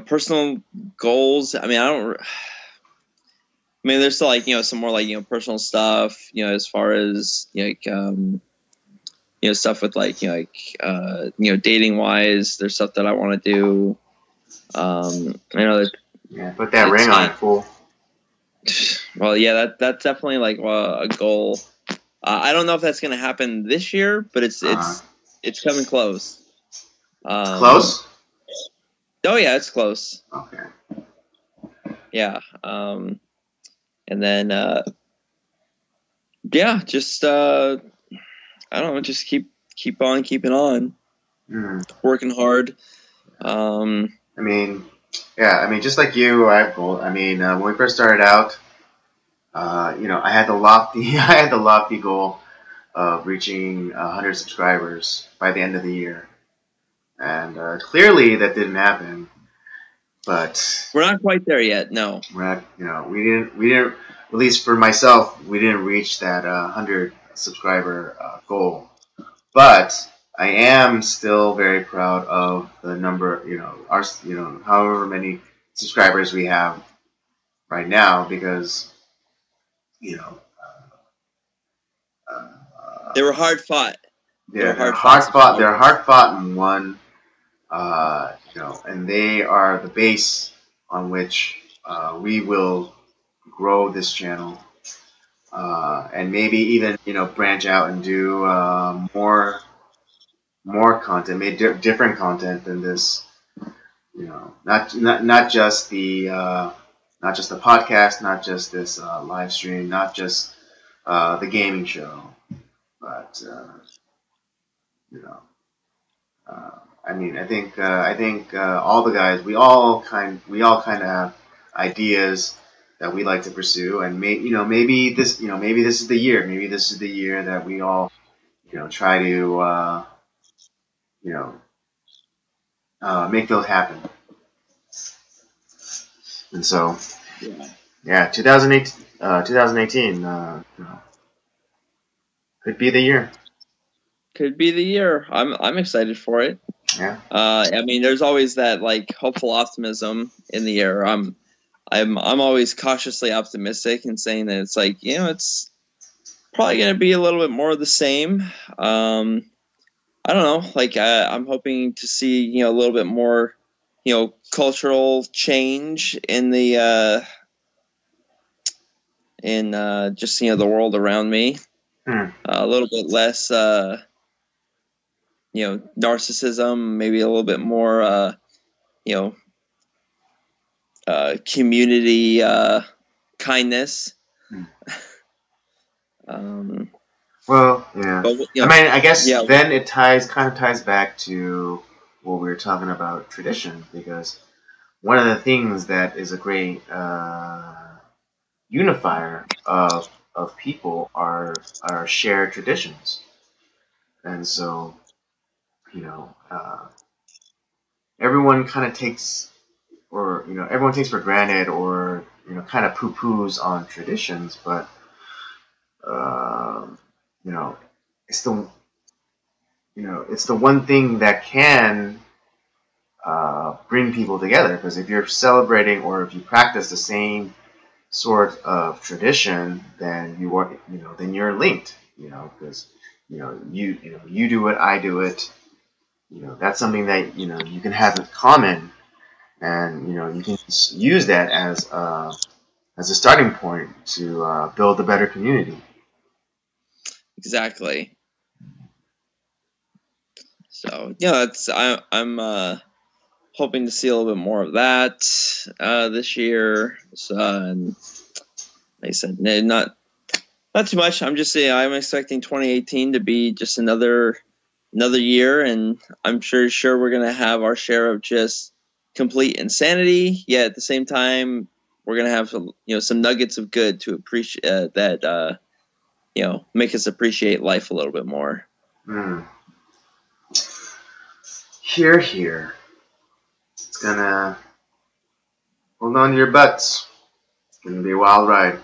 Personal goals. I mean, there's still some more personal stuff. As far as stuff with dating wise. There's stuff that I want to do. Put that ring on it, fool. Well, yeah, that's definitely a goal. I don't know if that's going to happen this year, but it's coming close. Close? Oh yeah, it's close. Okay. Yeah. And then yeah, just I don't know, just keep on keeping on, working hard. I mean, just like you, I have goals. I mean, when we first started out, I had the lofty goal of reaching 100 subscribers by the end of the year, and clearly that didn't happen. But we're not quite there yet. No, we're not. We didn't. At least for myself, we didn't reach that 100 subscriber goal. But I am still very proud of the number. However many subscribers we have right now, because they were hard fought. they're hard fought. They're hard fought and won. And they are the base on which we will grow this channel, and maybe even branch out and do more content, maybe different content than this. Not just the podcast, not just this live stream, not just the gaming show, but I think all the guys, we all kind of have ideas that we like to pursue, and maybe this is the year. Maybe this is the year that we all try to make those happen. And so, yeah, 2018 could be the year. Could be the year. I'm excited for it. Yeah. I mean, there's always that like hopeful optimism in the air. I'm always cautiously optimistic and saying that it's like, it's probably going to be a little bit more of the same. I don't know. Like I'm hoping to see a little bit more cultural change in the just the world around me. A little bit less narcissism, maybe a little bit more community kindness. Well, yeah. But, I guess then it kind of ties back to what we were talking about, tradition, because one of the things that is a great unifier of people are shared traditions, and so everyone kind of takes for granted, or kind of poo-poos on traditions, but it's the one thing that can bring people together, because if you're celebrating or if you practice the same sort of tradition, then then you're linked, because you do it, I do it. That's something that you can have in common, and you can use that as a starting point to build a better community. Exactly. So I'm hoping to see a little bit more of that this year. So, and like I said, not too much. I'm I'm expecting 2018 to be just another year, and I'm sure we're gonna have our share of just complete insanity. Yet at the same time, we're gonna have some nuggets of good to appreciate that make us appreciate life a little bit more. Here. It's gonna hold on to your butts. It's gonna be a wild ride.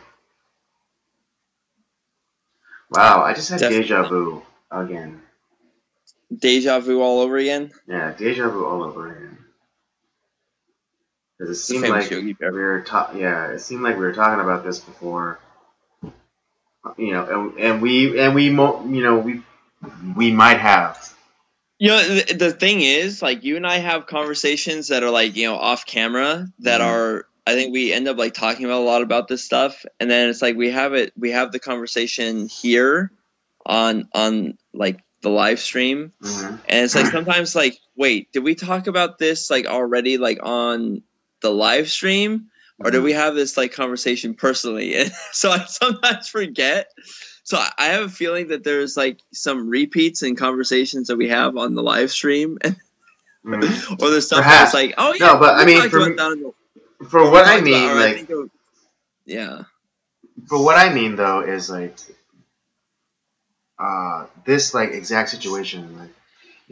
Wow, I just had deja vu again. Deja vu all over again? Yeah, deja vu all over again. Because it seemed like we were talking about this before. And we might have. The thing is, like, you and I have conversations that are like, off camera that are, I think we end up like talking about a lot about this stuff, and then it's like we have the conversation here, on like the live stream, Mm-hmm. and it's like sometimes like, wait, did we talk about this like already like on the live stream, or did we have this like conversation personally? And so I sometimes forget. So I have a feeling that there's like some repeats in conversations that we have on the live stream, Mm-hmm. or there's stuff Perhaps. that's like, oh yeah, No, but I we mean, talked about that. On the, for or we what I talked about, mean, or I like, think it was, yeah, for what I mean though is like, this like exact situation, like,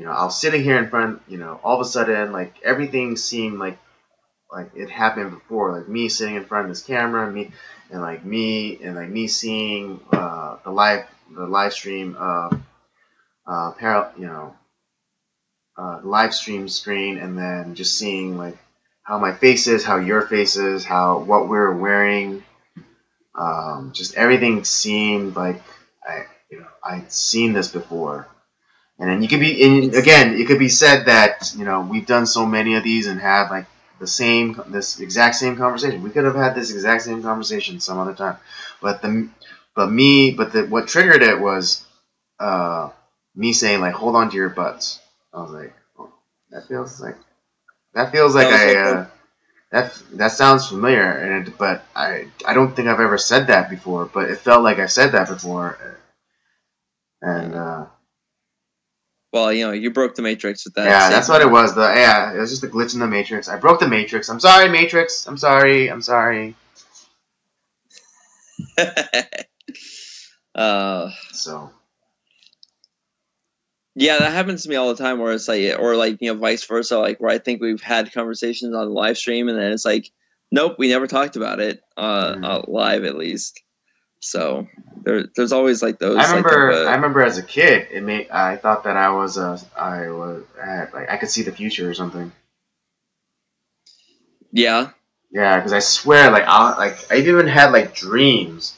I was sitting here in front, all of a sudden, like everything seemed like it happened before, like me sitting in front of this camera, me seeing the live stream live stream screen, and then just seeing like how my face is, how your face is, how what we're wearing, just everything seemed like I'd seen this before. And then it could be said that we've done so many of these and had like this exact same conversation. We could have had this exact same conversation some other time, but what triggered it was me saying like, hold on to your butts. I was like, oh, that feels like that was that sounds familiar, but I don't think I've ever said that before, but it felt like I said that before, and. Well, you broke the Matrix with that. Yeah, statement. that's what it was. It was just a glitch in the Matrix. I broke the Matrix. I'm sorry, Matrix. I'm sorry. I'm sorry. So. Yeah, that happens to me all the time. Where it's like, or like vice versa. Like where I think we've had conversations on the live stream, and then it's like, nope, we never talked about it live at least. So there's always like those. I remember as a kid, I thought that I could see the future or something. Yeah. Yeah, because I swear, I even had like dreams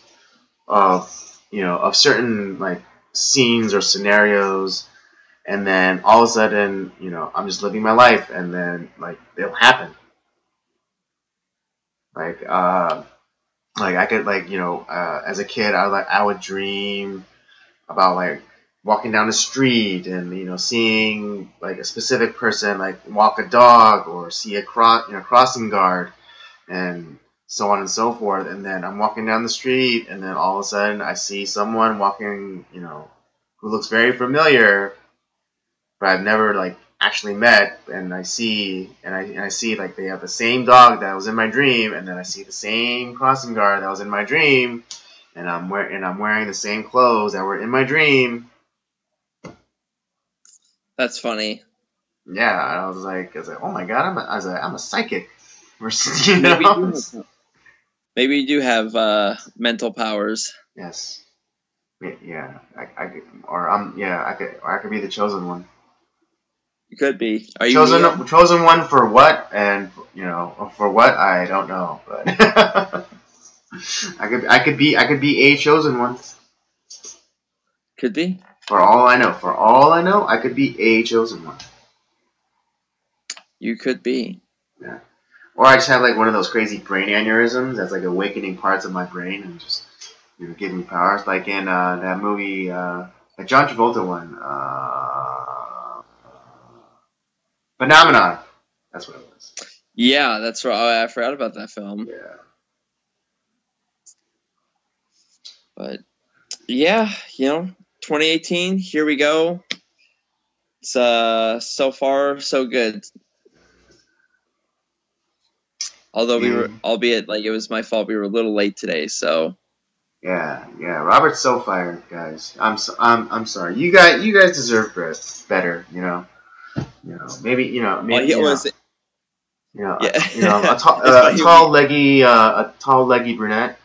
of of certain like scenes or scenarios, and then all of a sudden, I'm just living my life, and then like it'll happen. Like I could as a kid, I would dream about like walking down the street and seeing like a specific person like walk a dog or see a crossing guard and so on and so forth, and then I'm walking down the street and then all of a sudden I see someone walking who looks very familiar but I've never like actually met, and I see like they have the same dog that was in my dream, and then I see the same crossing guard that was in my dream, and I'm wearing the same clothes that were in my dream. That's funny. Yeah, I was like, oh my god, I'm a psychic. Maybe you do have mental powers. Yes. Yeah, I could be the chosen one. You could be. Are you chosen one for what? And for what I don't know, but I could be a chosen one. Could be. For all I know, I could be a chosen one. You could be. Yeah. Or I just have like one of those crazy brain aneurysms that's like awakening parts of my brain and just giving me powers. Like in that movie, the John Travolta one, Phenomenon. That's what it was. Yeah, that's right. I forgot about that film. Yeah. But yeah, 2018. Here we go. It's so far so good. Although albeit like it was my fault, we were a little late today. So. Yeah. Robert's so fired, guys. I'm sorry. You guys deserve better. Maybe was it? A tall leggy brunette.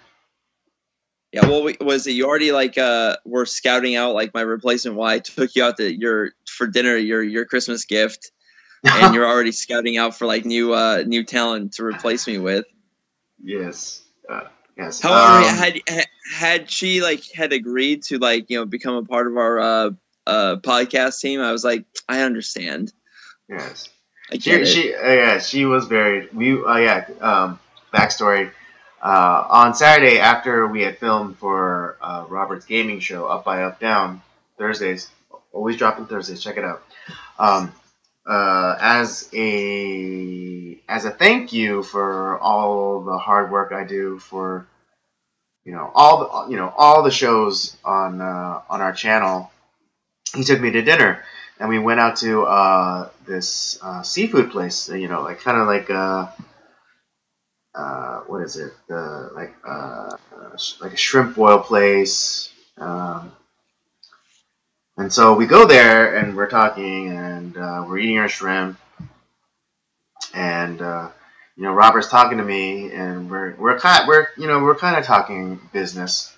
Yeah, well, was it you already were scouting out like my replacement? Why I took you out for dinner, your Christmas gift, and you're already scouting out for like new talent to replace me with. Yes. Yes. However, had she had agreed to become a part of our podcast team, I was like, I understand. Yes. I get it. She was very backstory. On Saturday, after we had filmed for Robert's gaming show, Up by Up Down, Thursdays, always dropping Thursdays. Check it out. Um, as a thank you for all the hard work I do for all the shows on our channel, he took me to dinner, and we went out to this seafood place. Like kind of like what is it? Like a shrimp boil place. And so we go there and we're talking and we're eating our shrimp, and Robert's talking to me, and we're kind of talking business,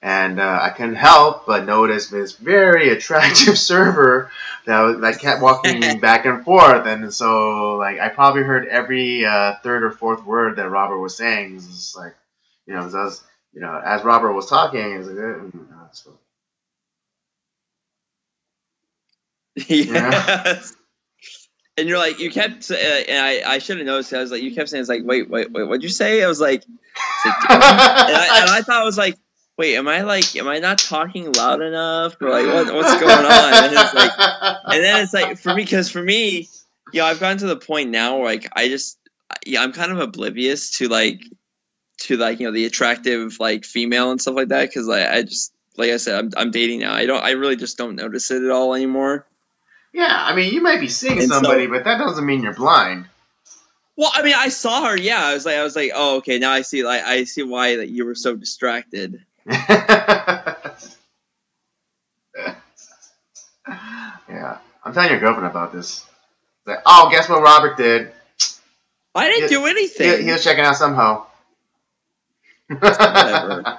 and I couldn't help but notice this very attractive server that kept walking back and forth, and so like I probably heard every third or fourth word that Robert was saying. It's just like, as Robert was talking, it's like, Yes. And you're like, you kept, and I should have noticed. I was like, you kept saying, it's like, wait, what'd you say? I was like, and I thought I was like, wait, am I not talking loud enough, or like, what's going on? And then it's like, for me, I've gotten to the point now where like I'm kind of oblivious to the attractive like female and stuff like that, because I just, like I said, I'm dating now. I really just don't notice it at all anymore. Yeah, I mean, you might be seeing somebody, but that doesn't mean you're blind. Well, I mean, I saw her. Yeah, I was like, oh, okay, now I see. Like, I see why that you were so distracted. Yeah, I'm telling your girlfriend about this. It's like, oh, guess what Robert did? I didn't do anything. He was checking out some hoe. Whatever.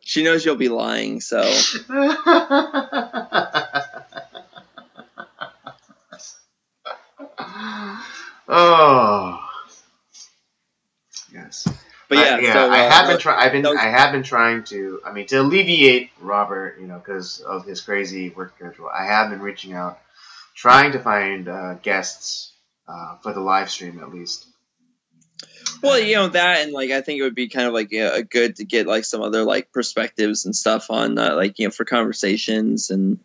She knows you'll be lying, so. Oh, yes. But yeah, so, I have been trying to. I mean, to alleviate Robert, because of his crazy work schedule. I have been reaching out, trying to find guests for the live stream at least. Well, that, and like I think it would be kind of like good to get like some other like perspectives and stuff on for conversations, and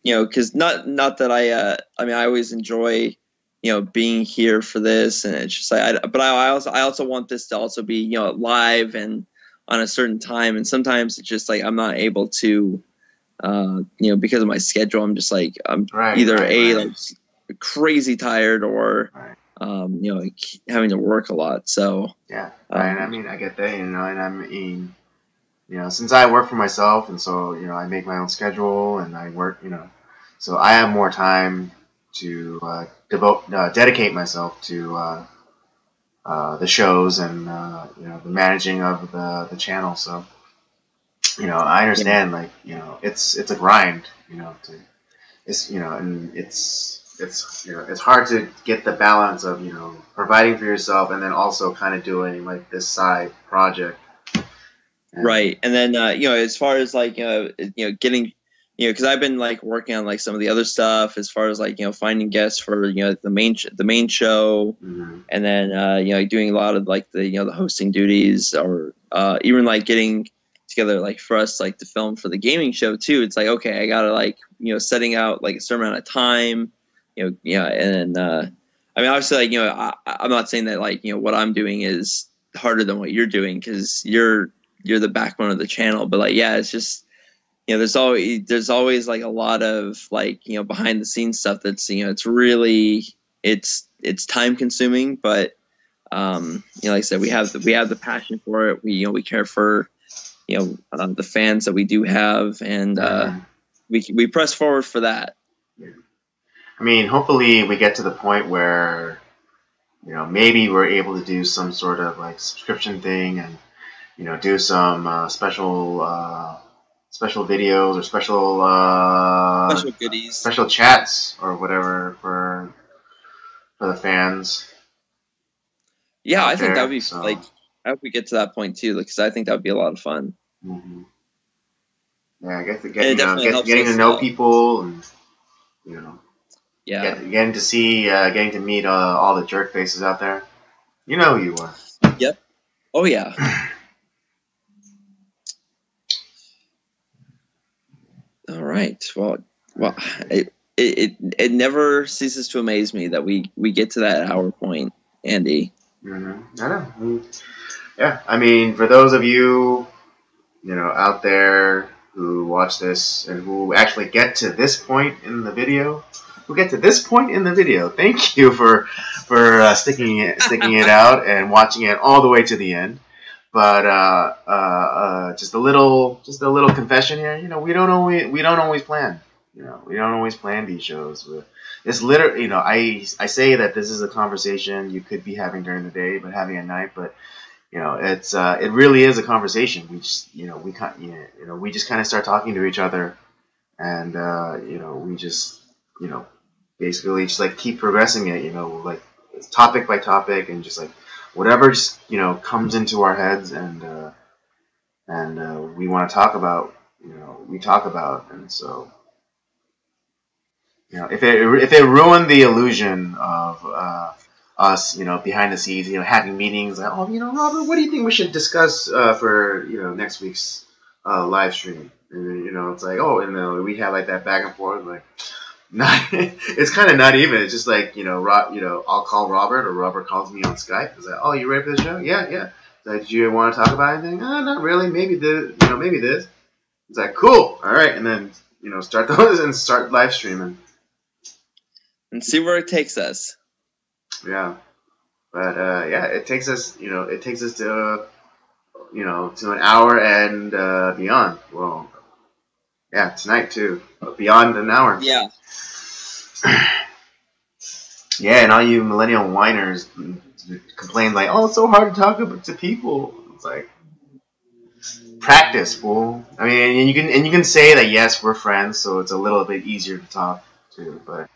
because not that I mean, I always enjoy being here for this, and it's just like but I also want this to also be live and on a certain time, and sometimes it's just like I'm not able to because of my schedule. I'm just like like crazy tired, or like having to work a lot. So yeah, right. I mean, I get that, and I mean, since I work for myself, and so I make my own schedule, and I work, so I have more time to dedicate myself to the shows and the managing of the channel. So I understand, like it's a grind, and it's hard to get the balance of providing for yourself and then also kind of doing like this side project. Right, and then as far as like getting because I've been like working on like some of the other stuff as far as like finding guests for the main show, Mm-hmm. and then doing a lot of like the the hosting duties, or even like getting together like for us like to film for the gaming show too. It's like, okay, I gotta like setting out like a certain amount of time, and I mean, obviously, like I'm not saying that like what I'm doing is harder than what you're doing, because you're the backbone of the channel, but like it's just there's always like a lot of like behind the scenes stuff that's it's really it's time consuming, but like I said, we have the passion for it. We care for the fans that we do have, and we press forward for that. Yeah. I mean, hopefully we get to the point where maybe we're able to do some sort of like subscription thing, and do some special videos or special goodies, special chats or whatever for the fans. Yeah, I think that would be like, I hope we get to that point too, because I think that would be a lot of fun. Mm-hmm. Yeah, I guess getting to know people, and getting to meet all the jerk faces out there. You know who you are. Yep. Oh yeah. All right. Well, it never ceases to amaze me that we get to that hour point, Andy. I know. Yeah, I mean, for those of you, out there who watch this and who actually get to this point in the video, thank you for sticking it out and watching it all the way to the end. But just a little confession here. We don't always plan. We don't always plan these shows. It's literally, I say that this is a conversation you could be having during the day, but having at night. But it's it really is a conversation. We just we just kind of start talking to each other, and we just basically just like keep progressing it. Like topic by topic, and just like whatever just comes into our heads, and we want to talk about. We talk about, and so if it ruined the illusion of us, behind the scenes, having meetings, like, oh, Robert, what do you think we should discuss for next week's live stream? And then, it's like, oh, and then we have like that back and forth, like, not, it's kind of not even. It's just like, I'll call Robert, or Robert calls me on Skype. It's like, oh, you ready for the show? Yeah, yeah. Like, do you want to talk about anything? Not really. Maybe this, maybe this. It's like, cool. All right, and then start those and start live streaming and see where it takes us. Yeah, but yeah, it takes us to to an hour and beyond. Well, yeah, tonight too, beyond an hour. Yeah. Yeah, and all you millennial whiners complain like, oh, it's so hard to talk to people. It's like, practice, fool. I mean, and you can say that yes, we're friends, so it's a little bit easier to talk to. But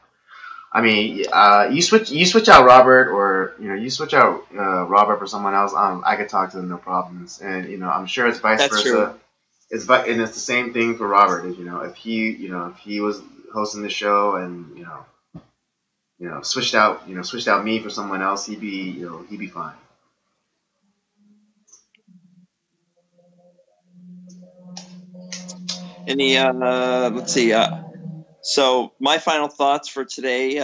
I mean, you switch out Robert, or you switch out Robert for someone else. I could talk to them no problems, and I'm sure it's vice That's versa. True. And it's the same thing for Robert. If he was hosting the show and switched out me for someone else, he'd be fine. Any let's see. So my final thoughts for today,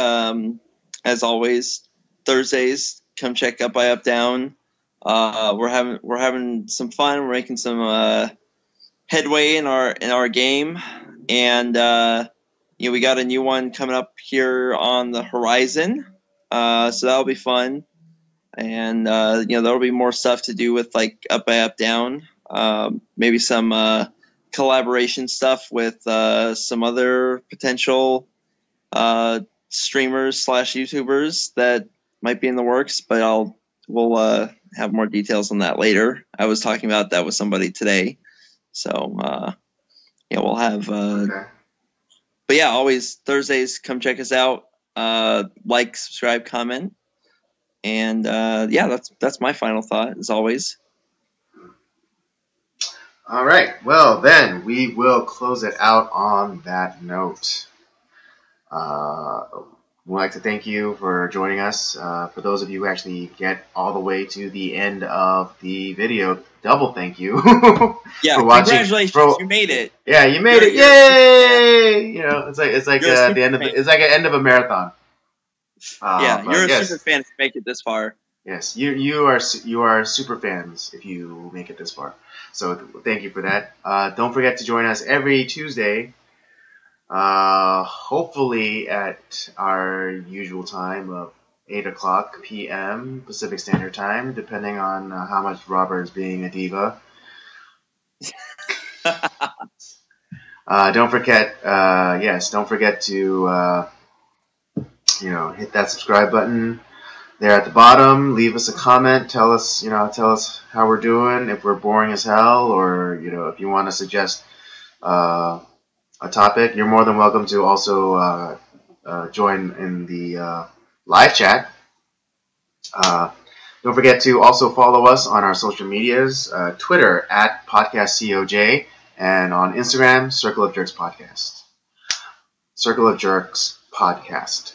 as always, Thursdays, come check Up by Up Down. We're having some fun. We're making some headway in our game, and we got a new one coming up here on the horizon. So that'll be fun, and there'll be more stuff to do with like Up by Up Down. Maybe some collaboration stuff with some other potential streamers / YouTubers that might be in the works, but we'll have more details on that later. I was talking about that with somebody today, so we'll have. Okay. But yeah, always Thursdays. Come check us out. Like, subscribe, comment, and yeah, that's my final thought as always. All right. Well, then we will close it out on that note. We'd like to thank you for joining us. For those of you who actually get all the way to the end of the video, double thank you. Yeah, for watching. Congratulations, you made it. Yeah, you made it! Yay! It's like the end of it's like an end of a marathon. Yeah, you're a super fan if you make it this far. Yes, you are super fans if you make it this far. So thank you for that. Don't forget to join us every Tuesday. Hopefully at our usual time of 8:00 p.m. Pacific Standard Time, depending on how much Robert is being a diva. Don't forget to hit that subscribe button there at the bottom. Leave us a comment. Tell us how we're doing. If we're boring as hell, or if you want to suggest a topic, you're more than welcome to also join in the live chat. Don't forget to also follow us on our social medias, Twitter at PodcastCOJ, and on Instagram, Circle of Jerks Podcast. Circle of Jerks Podcast,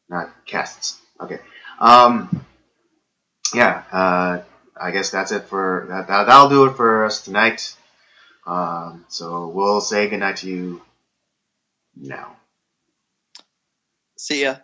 not casts. Okay. Yeah. I guess that's it for that. That'll do it for us tonight. So we'll say goodnight to you now. See ya.